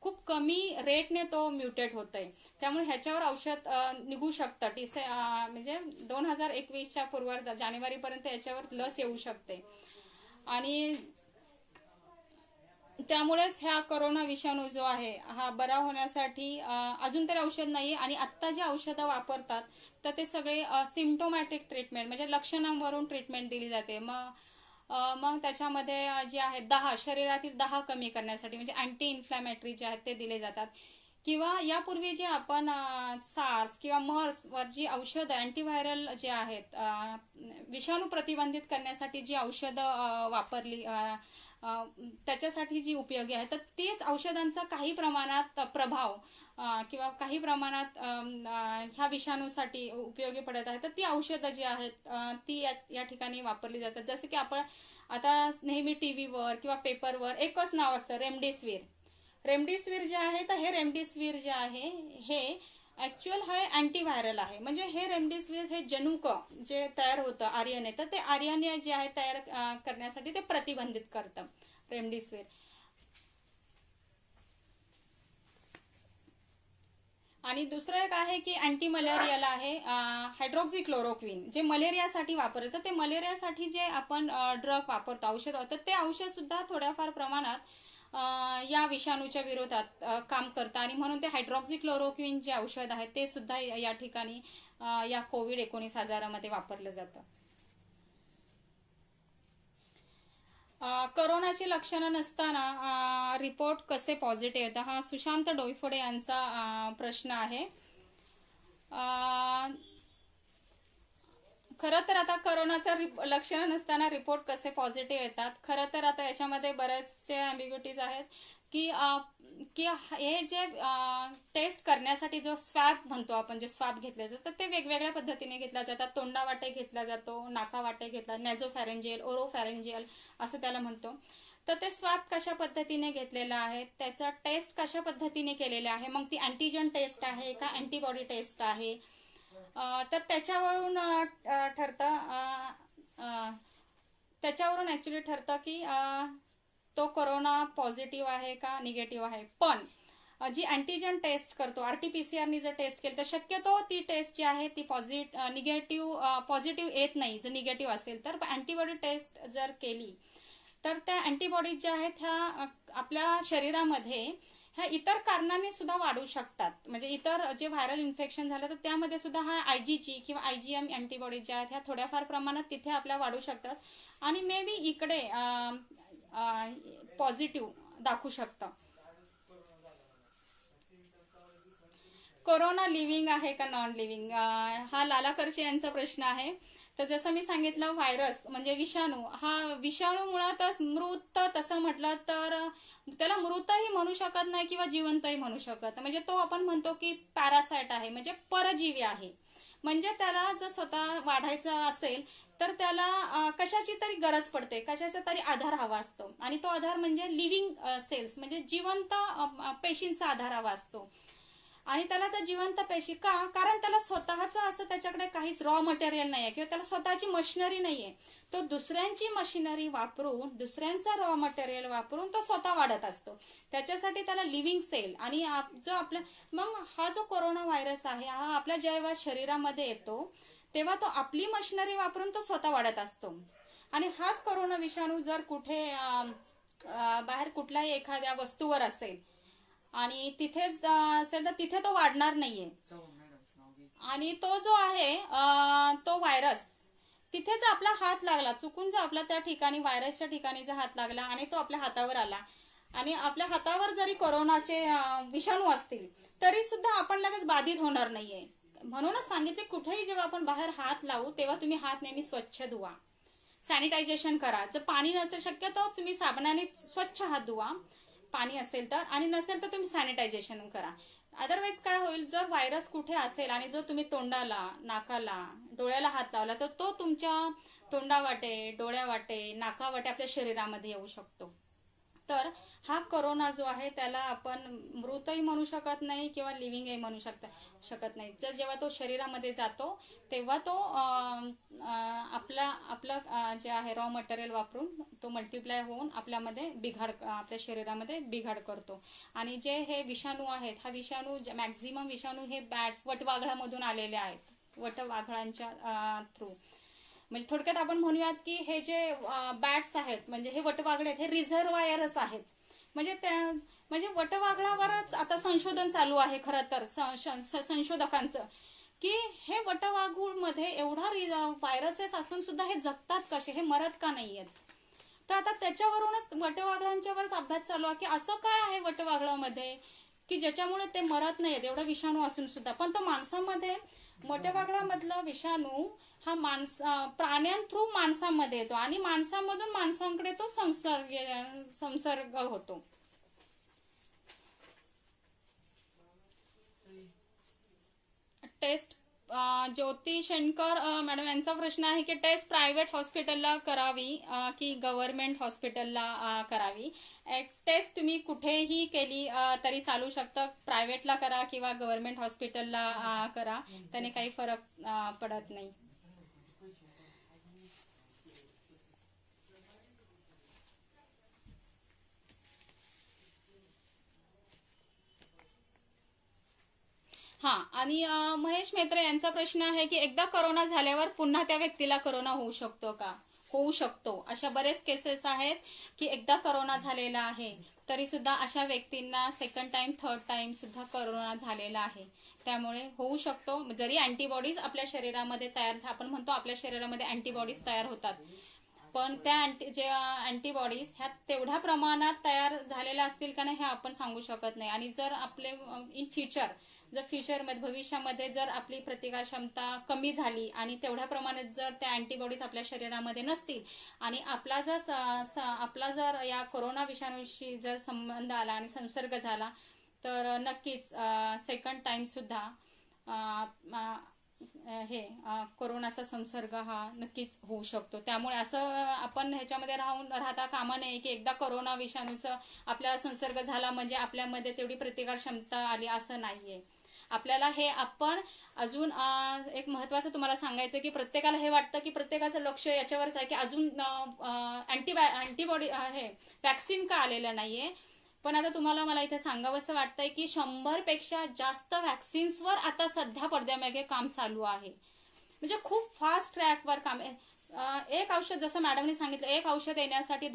खूप कमी रेटने तो म्युटेट होतोय. त्यामुळे ह्याच्यावर औषध निघू शकतं. म्हणजे 2021च्या पूर्वार्ध जानेवारीपर्यंत याच्यावर लस येऊ शकते आणि त्यामुळेच ह्या कोरोना विषाणू जो आहे हा बरा होण्यासाठी अजून तरी औषध नाही. आणि आत्ता जे औषधं वापरतात तर ते सगळे सिम्प्टोमॅटिक ट्रीटमेंट, म्हणजे लक्षणांवरून ट्रीटमेंट दिली जाते. मग त्याच्यामध्ये जे आहे शरीरातील दाह कमी करण्यासाठी म्हणजे अँटी इन्फ्लॅमेटरी जे आहेत ते दिले जातात. किंवा यापूर्वी जे आपण सार्स किंवा मर्स वर जी औषधं अँटीव्हायरल जे आहेत विषाणू प्रतिबंधित करण्यासाठी जी औषधं वापरली त्याच्यासाठी जी उपयोगी आहे, तर तीच औषधांचा काही प्रमाणात प्रभाव किंवा काही प्रमाणात ह्या विषाणूसाठी उपयोगी पडत आहे. तर ती औषधं जी आहेत ती या ठिकाणी वापरली जातात. जसं की आपण आता नेहमी टीव्हीवर किंवा पेपरवर एकच नाव असतं, रेमडेसिवीर जे आहे. तर हे रेमडेसिवीर जे आहे हे ऍक्च्युअल हे अँटीव्हायरल आहे. म्हणजे हे रेमडेसिवीर हे जनुक जे तयार होतं RNA, तर ते RNA जे आहे तयार करण्यासाठी ते प्रतिबंधित करतं रेमडेसिवीर. आणि दुसरं एक आहे की अँटी मलेरियाला आहे हायड्रोक्सीक्लोरोक्विन, जे मलेरियासाठी वापरतात. तर ते मलेरियासाठी जे आपण ड्रग वापरतो, औषध वापरतो, ते औषध सुद्धा थोड्याफार प्रमाणात या विषाणूच्या विरोधात काम करतं आणि म्हणून ते हायड्रोक्सीक्लोरोक्विन जे औषध आहे ते सुद्धा या ठिकाणी या COVID-19 आजारामध्ये वापरलं जातं. कोरोनाची लक्षणं नसताना रिपोर्ट कसे पॉझिटिव्ह येतात, हा सुशांत डोईफोडे यांचा प्रश्न आहे. खरं तर आता कोरोनाचा लक्षणं नसताना रिपोर्ट कसे पॉझिटिव्ह येतात, खरं तर आता याच्यामध्ये बरेचसे ॲम्बिग्युटीज आहेत की हे जे टेस्ट करण्यासाठी जो स्वॅब म्हणतो आपण, जे स्वॅब घेतले जातात ते वेगवेगळ्या पद्धतीने घेतला जातात. तोंडावाटे घेतला जातो, नाकावाटे घेतला, नॅझोफॅरेंजियल, ओरोफॅरेंजियल असं त्याला म्हणतो. तर ते स्वॅब कशा पद्धतीने घेतलेलं आहे, त्याचा टेस्ट कशा पद्धतीने केलेला आहे, मग ती अँटीजन टेस्ट आहे का अँटीबॉडी टेस्ट आहे, तर त्याच्यावरून ॲक्च्युली ठरतं की तो कोरोना पॉझिटिव्ह आहे का निगेटिव्ह आहे. पण जी अँटीजन टेस्ट करतो, RT-PCR जर टेस्ट केली तर शक्यतो ती टेस्ट जी आहे ती पॉझिटिव्ह येत नाही. जर निगेटिव्ह असेल तर अँटीबॉडी टेस्ट जर केली तर त्या अँटीबॉडीज ज्या आहेत ह्या आपल्या शरीरामध्ये ह्या इतर कारणांनी सुद्धा वाढू शकतात. म्हणजे इतर जे व्हायरल इन्फेक्शन झालं तर त्यामध्ये सुद्धा हा IgG किंवा IgM अँटीबॉडीज ज्या आहेत ह्या थोड्याफार प्रमाणात तिथे आपल्या वाढू शकतात आणि मे बी इकडे पॉझिटिव्ह दाखवू शकतं. कोरोना लिव्हिंग आहे का नॉन लिव्हिंग, हा लाला करचे यांचा प्रश्न आहे. तर जसं मी सांगितलं, व्हायरस म्हणजे विषाणू मुळातच मृत, तसं म्हटलं तर त्याला मृतही म्हणू शकत नाही किंवा जिवंतही म्हणू शकत. म्हणजे तो आपण म्हणतो की पॅरासाइट आहे, म्हणजे परजीवी आहे. म्हणजे त्याला जर स्वतः वाढायचं असेल तर त्याला कशाची तरी गरज पडते, कशाचा तरी आधार हवा असतो. आणि तो आधार म्हणजे लिव्हिंग सेल्स म्हणजे जिवंत पेशींचा आधार हवा असतो. आणि त्याला त्या जिवंत पेशी का, कारण त्याला स्वतःचं असं त्याच्याकडे काहीच रॉ मटेरियल नाही आहे किंवा त्याला स्वतःची मशिनरी नाही आहे. तो दुसऱ्यांची मशिनरी वापरून, दुसऱ्यांचा रॉ मटेरियल वापरून तो स्वतः वाढत असतो. त्याच्यासाठी त्याला लिव्हिंग सेल आणि जो आपला मग हा जो कोरोना व्हायरस आहे हा आपल्या जेव्हा शरीरामध्ये येतो तेव्हा तो आपली मशिनरी वापरून तो स्वतः वाढत असतो. आणि हाच कोरोना विषाणू जर कुठे बाहेर कुठल्याही एखाद्या वस्तूवर असेल आणि तिथेच असेल तर तिथे तो वाढणार नाहीये. आणि तो जो आहे तो व्हायरस तिथेच आपला हात लागला, चुकून जर आपला त्या ठिकाणी व्हायरसच्या ठिकाणी जर हात लागला आणि तो आपल्या हातावर आला आणि आपल्या हातावर जरी कोरोनाचे विषाणू असतील तरी सुद्धा आपण लगेच बाधित होणार नाहीये. म्हणूनच सांगितले कुठेही जेव्हा आपण बाहेर हात लावू तेव्हा तुम्ही हात नेहमी स्वच्छ धुवा, सॅनिटायझेशन करा. जर पाणी नसेल शक्यतो तुम्ही साबणाने स्वच्छ हात धुवा पाणी असेल तर, आणि नसेल तर तुम्ही सॅनिटायझेशन करा. अदरवाईज काय होईल, जर व्हायरस कुठे असेल आणि जो तुम्ही तोंडाला, नाकाला, डोळ्याला हात लावला तर तो तुमच्या तोंडावाटे, डोळ्यावाटे, नाकावाटे आपल्या शरीरामध्ये येऊ शकतो. तर हा कोरोना जो आहे त्याला आपण मृतही म्हणू शकत नाही किंवा लिव्हिंगही म्हणू शकत नाही. जर जेव्हा तो शरीरामध्ये जातो तेव्हा तो आपलं जे आहे रॉ मटेरियल वापरून तो मल्टिप्लाय होऊन आपल्यामध्ये आपल्या शरीरामध्ये बिघाड करतो. आणि जे हे विषाणू आहेत, हा विषाणू मॅक्झिमम विषाणू हे बॅट्स, वटवाघळामधून आलेले आहेत, वटवाघळांच्या थ्रू. म्हणजे थोडक्यात आपण म्हणूयात की हे जे बॅट्स आहेत म्हणजे हे वटवाघळे आहेत, हे रिझर्वायरच आहेत. म्हणजे वटवाघळावरच आता संशोधन चालू आहे खरं तर संशोधकांचं, की हे वटवाघूळमध्ये एवढा व्हायरसेस असून सुद्धा हे जगतात कसे, हे मरत का नाहीयेत. तर आता त्याच्यावरूनच वटवाघळांच्यावरच अभ्यास चालू आहे की असं काय आहे वटवाघळामध्ये की ज्याच्यामुळे ते मरत नाहीयेत एवढा विषाणू असून सुद्धा. पण तो माणसामध्ये, वटवाघळामधला विषाणू हा प्राण्यांथ्रू माणसामध्ये येतो आणि माणसामधून माणसांकडे तो संसर्ग होतो. टेस्ट ज्योती शेणकर मॅडम यांचा प्रश्न आहे की टेस्ट प्रायव्हेट हॉस्पिटलला करावी की गव्हर्नमेंट हॉस्पिटलला करावी. टेस्ट तुम्ही कुठेही केली तरी चालू शकतं, प्रायव्हेटला करा किंवा गव्हर्नमेंट हॉस्पिटलला करा, त्याने काही फरक पडत नाही. हा, आणि महेश मेत्रे यांचा प्रश्न आहे की एकदा कोरोना झाल्यावर पुन्हा त्या व्यक्तीला कोरोना होऊ शकतो का? होऊ शकतो. अशा बरेच केसेस आहेत की एकदा कोरोना झालेला आहे तरी सुद्धा अशा व्यक्तींना सेकंड टाइम, थर्ड टाइम सुद्धा कोरोना झालेला आहे. त्यामुळे होऊ शकतो. जरी अँटीबॉडीज आपल्या शरीरामध्ये आपण म्हणतो आपल्या शरीरामध्ये अँटीबॉडीज तयार होतात, पण त्या अँटीबॉडीज ह्या तेवढ्या प्रमाणात तयार झालेल्या असतील का नाही हे आपण सांगू शकत नाही. आणि जर आपले इन फ्युचर, जर फ्युचरमध्ये भविष्यामध्ये जर आपली प्रतिकार क्षमता कमी झाली आणि तेवढ्या प्रमाणात जर त्या अँटीबॉडीज आपल्या शरीरामध्ये नसतील आणि आपला जर या कोरोना विषाणूशी जर संबंध आला आणि संसर्ग झाला तर नक्कीच सेकंड टाइम सुद्धा कोरोनाचा संसर्ग हा नक्कीच होऊ शकतो. त्यामुळे असं आपण ह्याच्यामध्ये राहता कामा नये की एकदा कोरोना विषाणूचा आपल्याला संसर्ग झाला म्हणजे आपल्यामध्ये तेवढी प्रतिकार क्षमता आली, असं नाहीये. आपल्याला हे आपण अजून एक महत्वाचं तुम्हाला सांगायचं की प्रत्येकाला हे वाटतं की प्रत्येकाचं लक्ष याच्यावरच आहे की अजून अँटीबॉडी आहे, वॅक्सिन का आलेलं नाहीये. पण आता तुम्हाला मला इथे सांगावंसं वाटतंय की 100 पेक्षा जास्त वॅक्सिन्सवर आता सध्या पडद्यामागे काम चालू आहे. म्हणजे खूप फास्ट ट्रॅकवर काम आहे. एक औषध, जसं मॅडमने सांगितलं, एक औषध येण्यासाठी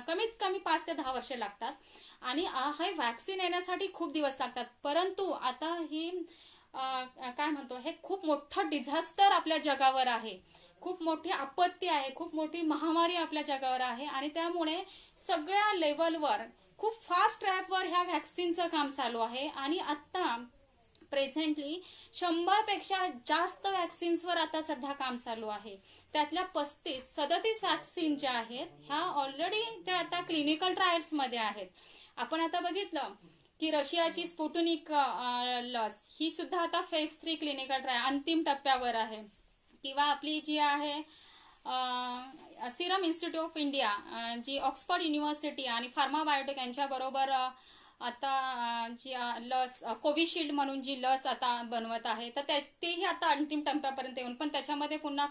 कमीत कमी 5 ते 10 वर्षे लागतात आणि हे वॅक्सिन येण्यासाठी खूप दिवस लागतात. परंतु आता ही काय म्हणतो, हे खूप मोठं डिझास्टर आपल्या जगावर आहे, खूप मोठी आपत्ती आहे, खूप मोठी महामारी आपल्या जगावर आहे आणि त्यामुळे सगळ्या लेवलवर खूप फास्ट ट्रॅकवर ह्या वॅक्सिनचं काम चालू आहे. आणि आता प्रेझेंटली 100पेक्षा जास्त वॅक्सिन्सवर आता सध्या काम चालू आहे. त्यातल्या 37 वॅक्सिन ज्या आहेत ह्या ऑलरेडी त्या आता क्लिनिकल ट्रायल्समध्ये आहेत. आपण आता बघितलं की रशियाची स्पुटनिक लस ही सुद्धा आता फेज 3 क्लिनिकल ट्रायल अंतिम टप्प्यावर आहे. किंवा आपली जी आहे सिरम इन्स्टिट्यूट ऑफ इंडिया जी ऑक्सफर्ड युनिव्हर्सिटी आणि फार्मा बायोटेक यांच्याबरोबर आता जी लस कोविशिल्ड म्हणून जी लस आता बनवत आहे तर तेही आता अंतिम टप्प्यापर्यंत येऊन पण त्याच्यामध्ये पुन्हा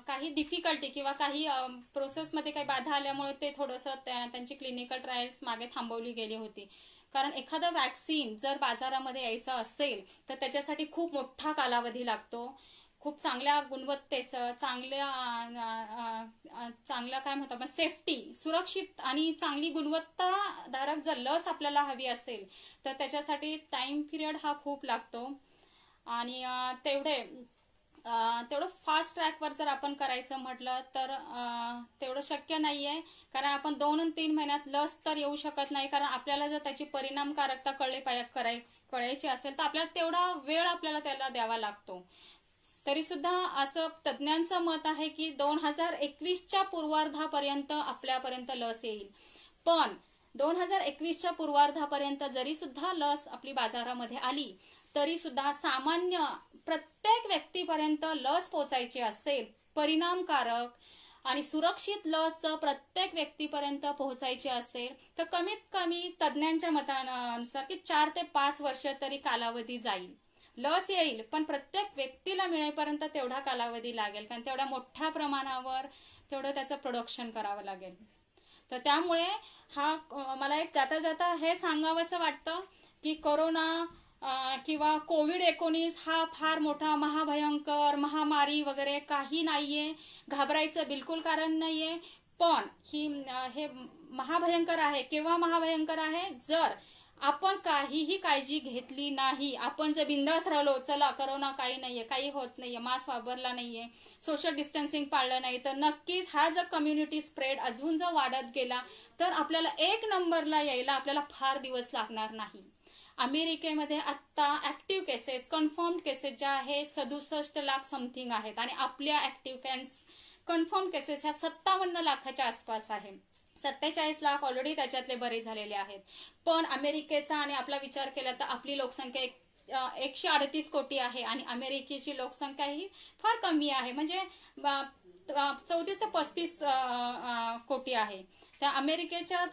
काही डिफिकल्टी किंवा काही प्रोसेसमध्ये काही बाधा आल्यामुळे ते थोडंसं त्यांची क्लिनिकल ट्रायल्स मागे थांबवली गेली होती. कारण एखादं वॅक्सिन जर बाजारामध्ये यायचं असेल तर त्याच्यासाठी खूप मोठा कालावधी लागतो. खूप चांगल्या गुणवत्तेचं चांगलं काय म्हणतो आपण सेफ्टी सुरक्षित आणि चांगली गुणवत्ताधारक जर लस आपल्याला हवी असेल तर त्याच्यासाठी टाइम पिरियड हा खूप लागतो. आणि तेवढं फास्ट ट्रॅकवर जर आपण करायचं म्हटलं तर तेवढं शक्य नाहीये. कारण आपण 2 आणि 3 महिन्यात लस तर येऊ शकत नाही. कारण आपल्याला जर त्याची परिणामकारकता कळायची असेल तर आपल्याला तेवढा वेळ आपल्याला त्याला द्यावा लागतो. तरी सुद्धा असं तज्ज्ञांचं मत आहे की 2021च्या पूर्वार्धापर्यंत आपल्यापर्यंत लस येईल. पण 2021च्या पूर्वार्धापर्यंत जरी सुद्धा लस आपली बाजारामध्ये आली तरी सुद्धा सामान्य प्रत्येक व्यक्तीपर्यंत लस पोहोचायची असेल परिणामकारक आणि सुरक्षित लस प्रत्येक व्यक्तीपर्यंत पोहोचायची असेल तर कमीत कमी तज्ज्ञांच्या मतानुसार की 4 ते 5 वर्ष तरी कालावधी जाईल. लस येईल पण प्रत्येक व्यक्तीला मिळेपर्यंत तेवढा कालावधी लागेल. कारण तेवढ्या मोठ्या प्रमाणावर तेवढं त्याचं प्रोडक्शन करावं लागेल. तर त्यामुळे मला एक जाता जाता हे सांगावंसं वाटतं की कोरोना किंवा कोविड-19 हा फार मोठा महाभयंकर महामारी वगैरे काही नाहीये. घाबरायचं बिलकुल कारण नाहीये. पण हे महाभयंकर आहे. केव्हा महाभयंकर आहे जर आपण काहीही काळजी घेतली नाही. आपण जर बिंदास राहिलो चला कोरोना काही नाहीये काही होत नाहीये मास्क वापरला नाहीये सोशल डिस्टन्सिंग पाळलं नाही तर नक्कीच हा जर कम्युनिटी स्प्रेड अजून जर वाढत गेला तर आपल्याला 1 नंबरला यायला आपल्याला फार दिवस लागणार नाही. अमेरिकेमध्ये आत्ता ऍक्टिव्ह केसेस कन्फर्म्ड केसेस ज्या आहेत 67 लाख समथिंग आहेत आणि आपल्या ऍक्टिव्ह कन्फर्म केसेस ह्या 57 लाखाच्या आसपास आहे. 47 लाख ऑलरेडी त्याच्यातले बरे झालेले आहेत. पण अमेरिकेचा आणि आपला विचार केला तर आपली लोकसंख्या 138 कोटी आहे आणि अमेरिकेची लोकसंख्या ही फार कमी आहे. म्हणजे 34 ते 35 कोटी आहे. त्या अमेरिकेच्या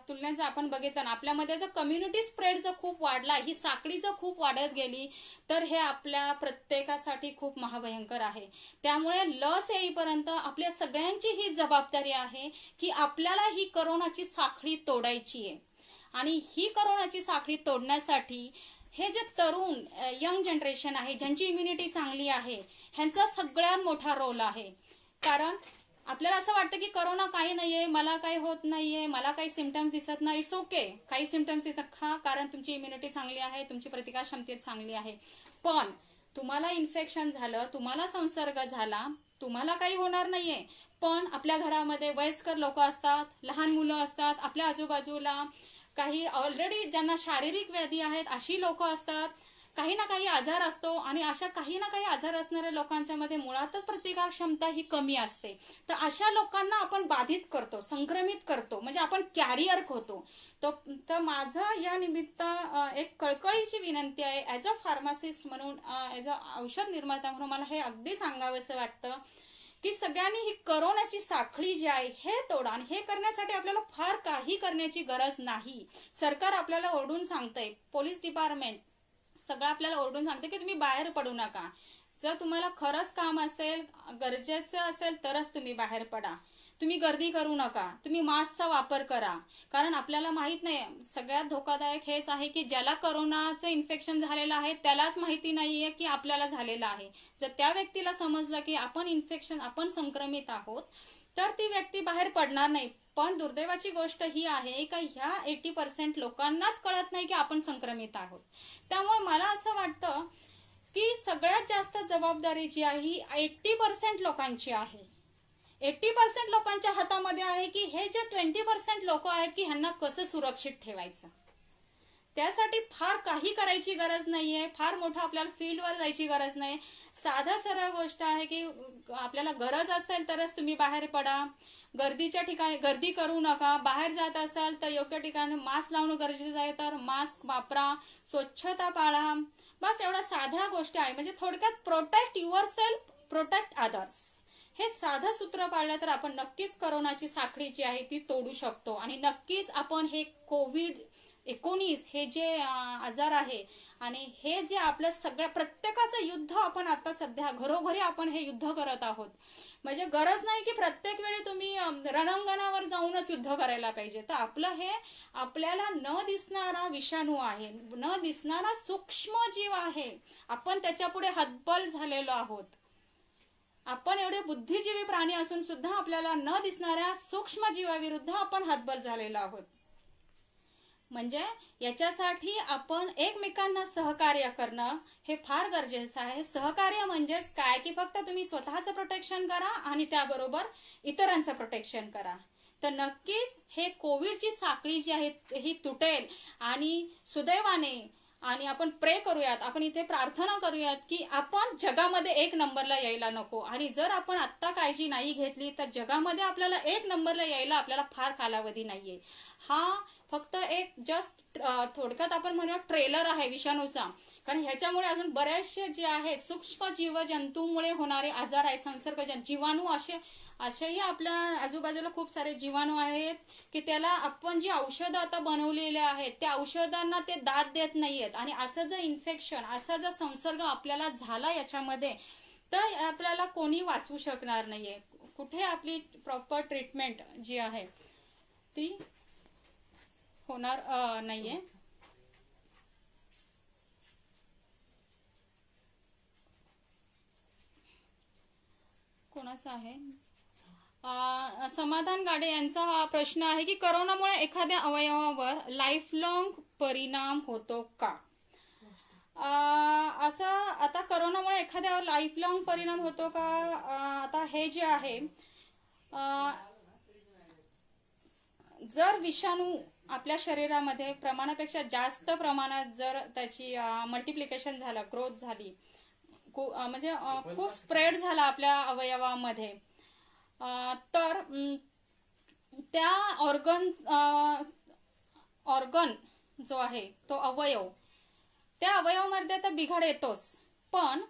तुलनेत जर आपण बघितलं ना आपल्यामध्ये जर कम्युनिटी स्प्रेड जर खूप वाढला ही साखळी जर खूप वाढत गेली तर हे आपल्या प्रत्येकासाठी खूप महाभयंकर आहे. त्यामुळे लस येईपर्यंत आपल्या सगळ्यांची ही जबाबदारी आहे की आपल्याला ही कोरोनाची साखळी तोडायची आहे. आणि ही कोरोनाची साखळी तोडण्यासाठी हे जे तरुण यंग जनरेशन आहे ज्यांची इम्युनिटी चांगली आहे ह्यांचा सगळ्यात मोठा रोल आहे. कारण आपल्याला असं वाटतं की कोरोना काही नाहीये मला काही होत नाहीये मला काही सिम्पटम्स दिसत नाही. इट्स ओके काही सिम्पटम्स दिसत कारण तुमची इम्युनिटी चांगली आहे तुमची प्रतिकार क्षमता चांगली आहे. पण तुम्हाला इन्फेक्शन झालं तुम्हाला संसर्ग झाला तुम्हाला काही होणार नाहीये. पण आपल्या घरामध्ये वयस्कर लोक असतात लहान मुलं असतात आपल्या आजूबाजूला काही ऑलरेडी ज्यांना शारीरिक व्याधी आहेत अशी लोक असतात. काही ना काही आजार असतो आणि अशा काही ना काही आजार असणाऱ्या लोकांच्या मध्ये मुळातच प्रतिकार क्षमता ही कमी असते. तर अशा लोकांना आपण बाधित करतो संक्रमित करतो म्हणजे आपण कॅरियर होतो. तर माझं या निमित्त एक कळकळीची विनंती आहे ऍज अ फार्मासिस्ट म्हणून ऍज अ औषध निर्माता म्हणून मला हे अगदी सांगावंसं वाटतं की सगळ्यांनी ही कोरोनाची साखळी जी आहे हे तोडा. आणि हे करण्यासाठी आपल्याला फार काही करण्याची गरज नाही. सरकार आपल्याला ओरडून सांगतंय पोलीस डिपार्टमेंट सगळं आपल्याला ओरडून सांगते की तुम्ही बाहेर पडू नका. जर तुम्हाला खरंच काम असेल गरजेचं असेल तरच तुम्ही बाहेर पडा. तुम्ही गर्दी करू नका तुम्ही मास्कचा वापर करा. कारण आपल्याला माहित नाही सगळ्यात धोकादायक हेच आहे की ज्याला कोरोनाचं इन्फेक्शन झालेलं आहे त्यालाच माहिती नाहीये की आपल्याला झालेलं आहे. जर त्या व्यक्तीला समजलं की आपण संक्रमित आहोत तर ती व्यक्ती बाहेर पडणार नाही. पण दुर्दैवाची गोष्ट ही आहे का ह्या 80% लोकांनाच कळत नाही की आपण संक्रमित आहोत. त्यामुळे मला असं वाटतं की सगळ्यात जास्त जबाबदारी जी आहे ही 80% लोकांची आहे. 80% लोकांच्या हातामध्ये आहे की हे जे 20% लोक आहेत की ह्यांना कसं सुरक्षित ठेवायचं. त्यासाठी फार काही करायची गरज नाहीये, फार मोठं आपल्याला फील्डवर जायची गरज नाही. साधा सरळ गोष्ट आहे की आपल्याला गरज असेल तरच तुम्ही बाहेर पडा, गर्दीच्या ठिकाणी गर्दी करू नका, बाहेर जात असाल तर योग्य ठिकाणी मास्क लावणं गरजेचं आहे तर मास्क वापरा, स्वच्छता पाळा. बस एवढ्या साध्या गोष्टी आहे. म्हणजे थोडक्यात protect your self, protect others, हे साधं सूत्र पाळलं तर आपण नक्कीच कोरोनाची साखळी जी आहे ती तोडू शकतो. आणि नक्कीच आपण हे COVID-19 हे जे आजार आहे आणि हे जे आपलं सगळ्या प्रत्येकाचं युद्ध आपण आता सध्या घरोघरी आपण हे युद्ध करत आहोत. म्हणजे गरज नाही की प्रत्येक वेळी तुम्ही रणांगणावर जाऊनच युद्ध करायला पाहिजे. तर आपलं हे आपल्याला न दिसणारा विषाणू आहे, न दिसणारा सूक्ष्म जीव आहे, आपण त्याच्यापुढे हतबल झालेलो आहोत. आपण एवढे बुद्धिजीवी प्राणी असून सुद्धा आपल्याला न दिसणाऱ्या सूक्ष्म जीवाविरुद्ध आपण हतबल झालेलो आहोत. म्हणजे याच्यासाठी आपण एकमेकांना सहकार्य करणं हे फार गरजेचं आहे. सहकार्य म्हणजेच काय की फक्त तुम्ही स्वतःचं प्रोटेक्शन करा आणि त्याबरोबर इतरांचं प्रोटेक्शन करा. तर नक्कीच हे कोविडची साखळी जी आहे ही तुटेल. आणि सुदैवाने आणि आपण प्रे करूयात, आपण इथे प्रार्थना करूयात की आपण जगामध्ये 1 नंबरला यायला नको. आणि जर आपण आत्ता काळजी नाही घेतली तर जगामध्ये आपल्याला 1 नंबरला यायला आपल्याला फार कालावधी नाहीये. हा फक्त एक जस्ट थोडक्यात आपण म्हणूया ट्रेलर आहे विषाणूचा. कारण ह्याच्यामुळे अजून बरेचसे जे आहे सूक्ष्म जीवजंतूमुळे होणारे आजार आहेत, संसर्गजन्य जीवाणू, असेही आपल्या आजूबाजूला खूप सारे जीवाणू आहेत की त्याला आपण जी औषधं आता बनवलेली आहेत त्या औषधांना ते दाद देत नाहीयेत. आणि असं जर इन्फेक्शन, असा जर संसर्ग आपल्याला झाला याच्यामध्ये तर आपल्याला कोणी वाचवू शकणार नाहीये. कुठे आपली प्रॉपर ट्रीटमेंट जी आहे ती होणार नाहीये. कोणाचा आहे? समाधान गाडे यांचा हा प्रश्न आहे की कोरोनामुळे एखाद्या अवयवावर लाईफ लॉंग परिणाम होतो का? असं आता कोरोनामुळे एखाद्यावर लाईफ लॉंग परिणाम होतो का? आता हे जे आहे जर विषाणू आपल्या शरीरामध्ये प्रमाणापेक्षा जास्त प्रमाणात जर त्याची मल्टिप्लिकेशन झालं, ग्रोथ झाली, म्हणजे खूप स्प्रेड झाला आपल्या अवयवामध्ये, तर त्या ऑर्गन जो आहे तो अवयव, त्या अवयवामध्ये तर बिघाड येतोच. पण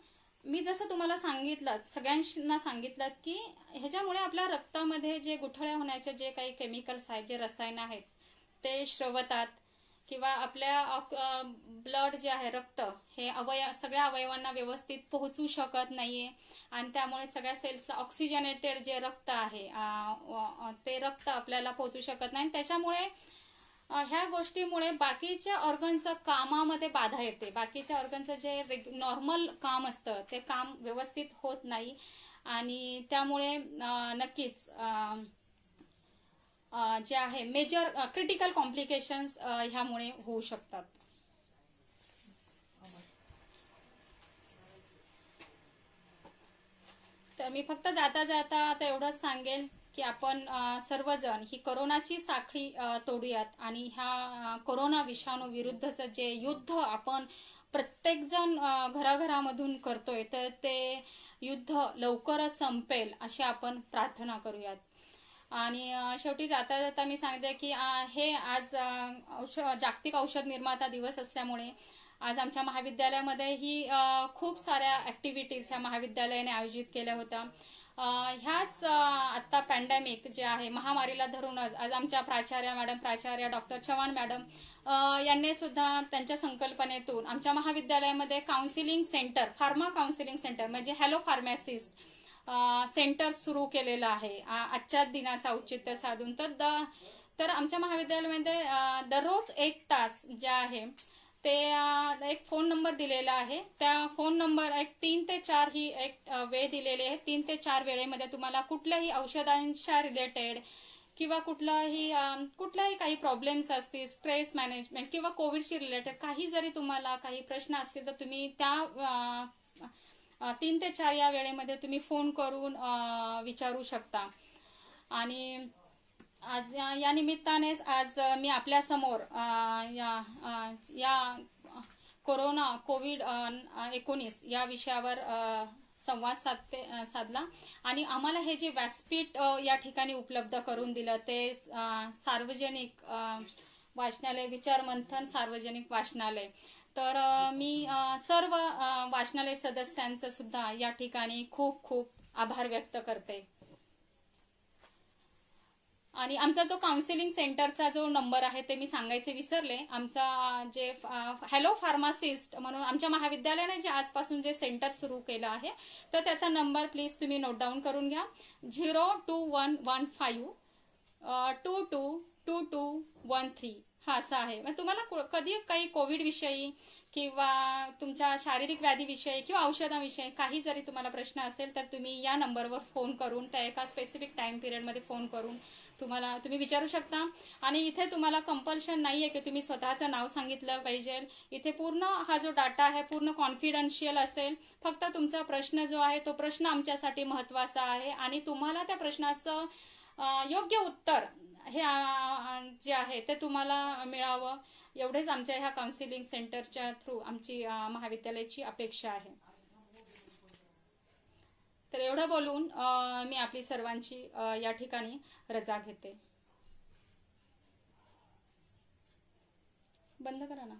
मी जसं तुम्हाला सांगितलं, सगळ्यांना सांगितलं की ह्याच्यामुळे आपल्या रक्तामध्ये जे गुठळ्या होण्याचे जे काही केमिकल्स आहेत, जे रसायन आहेत ते स्रवतात किंवा आपल्या ब्लड जे आहे, रक्त हे सगळ्या अवयवांना व्यवस्थित पोहोचू शकत नाहीये. आणि त्यामुळे सगळ्या सेल्सला ऑक्सिजनेटेड जे रक्त आहे ते रक्त आपल्याला पोहोचू शकत नाही. त्याच्यामुळे ह्या गोष्टीमुळे बाकीच्या ऑर्गनचं कामामध्ये बाधा येते. बाकीच्या ऑर्गनचं जे नॉर्मल काम असतं ते काम व्यवस्थित होत नाही. आणि त्यामुळे नक्कीच जे आहे मेजर क्रिटिकल कॉम्प्लिकेशन्स ह्यामुळे होऊ शकतात. तर मी फक्त जाता जाता आता एवढंच सांगेन की आपण सर्वजण ही कोरोनाची साखळी तोडूयात. आणि ह्या कोरोना विषाणू विरुद्धचं जे युद्ध आपण प्रत्येकजण घराघरामधून करतोय तर ते युद्ध लवकरच संपेल अशी आपण प्रार्थना करूयात. आणि शेवटी जाता जाता मी सांगते की हे आज जागतिक औषध निर्माता दिवस असल्यामुळे आज आमच्या महाविद्यालयामध्ये ही खूप साऱ्या ॲक्टिव्हिटीज ह्या महाविद्यालयाने आयोजित केल्या होत्या. ह्याच आत्ता पॅन्डेमिक जे आहे महामारीला धरूनच आज आमच्या प्राचार्य डॉक्टर चव्हाण मॅडम यांनी सुद्धा त्यांच्या संकल्पनेतून आमच्या महाविद्यालयामध्ये counselling centre, pharma counselling centre म्हणजे हॅलो फार्मासिस्ट सेंटर सुरू केलेलं आहे आजच्या दिनाचं औचित्य साधून. तर आमच्या महाविद्यालयामध्ये दररोज 1 तास जे आहे ते एक फोन नंबर दिलेला आहे. त्या फोन नंबर 3 ते 4 ही एक वेळ दिलेली आहे. 3 ते 4 वेळेमध्ये तुम्हाला कुठल्याही औषधांच्या रिलेटेड किंवा कुठलाही काही प्रॉब्लेम्स असतील, स्ट्रेस मॅनेजमेंट किंवा कोविडशी रिलेटेड काही जरी तुम्हाला काही प्रश्न असतील तर तुम्ही त्या 3 ते 4 या वेळेमध्ये तुम्ही फोन करून विचारू शकता. आणि आज या निमित्तानेच आज मी आपल्या समोर या कोरोना कोविड-19 या विषयावर संवाद साधला आणि आम्हाला हे जे व्यासपीठ या ठिकाणी उपलब्ध करून दिलं ते सार्वजनिक वाचनालय विचार मंथन सार्वजनिक वाचनालय. तर मी सर्व वाचनालय सदस्यांचं सुद्धा या ठिकाणी खूप खूप आभार व्यक्त करते. आणि आमचा जो काउन्सिलिंग सेंटरचा जो नंबर आहे ते मी सांगायचे विसरले. आमचा जे हॅलो फार्मासिस्ट म्हणून आमच्या महाविद्यालयाने जे आजपासून जे सेंटर सुरू केलं आहे तर त्याचा नंबर प्लीज तुम्ही नोट डाऊन करून घ्या. 02115 222213 हा असा आहे. मग तुम्हाला कधी काही कोविड विषयी किंवा तुमच्या शारीरिक व्याधीविषयी किंवा औषधाविषयी काही जरी तुम्हाला प्रश्न असेल तर तुम्ही या नंबरवर फोन करून त्या एका स्पेसिफिक टाइम पिरियडमध्ये फोन करून तुम्ही विचारू शकता. आणि इथे तुम्हाला कंपल्शन नाही आहे की तुम्ही स्वतःचं नाव सांगितलं पाहिजे. इथे पूर्ण हा जो डाटा आहे पूर्ण कॉन्फिडन्शियल असेल. फक्त तुमचा प्रश्न जो आहे तो प्रश्न आमच्यासाठी महत्त्वाचा आहे आणि तुम्हाला त्या प्रश्नाचं योग्य उत्तर हे जे आहे ते तुम्हाला मिळावं एवढेच आमच्या ह्या काउन्सिलिंग सेंटरच्या थ्रू आमची महाविद्यालयाची अपेक्षा आहे. तर एवढं बोलून मी आपली सर्वांची या ठिकाणी रजा घेते. बंद करा ना.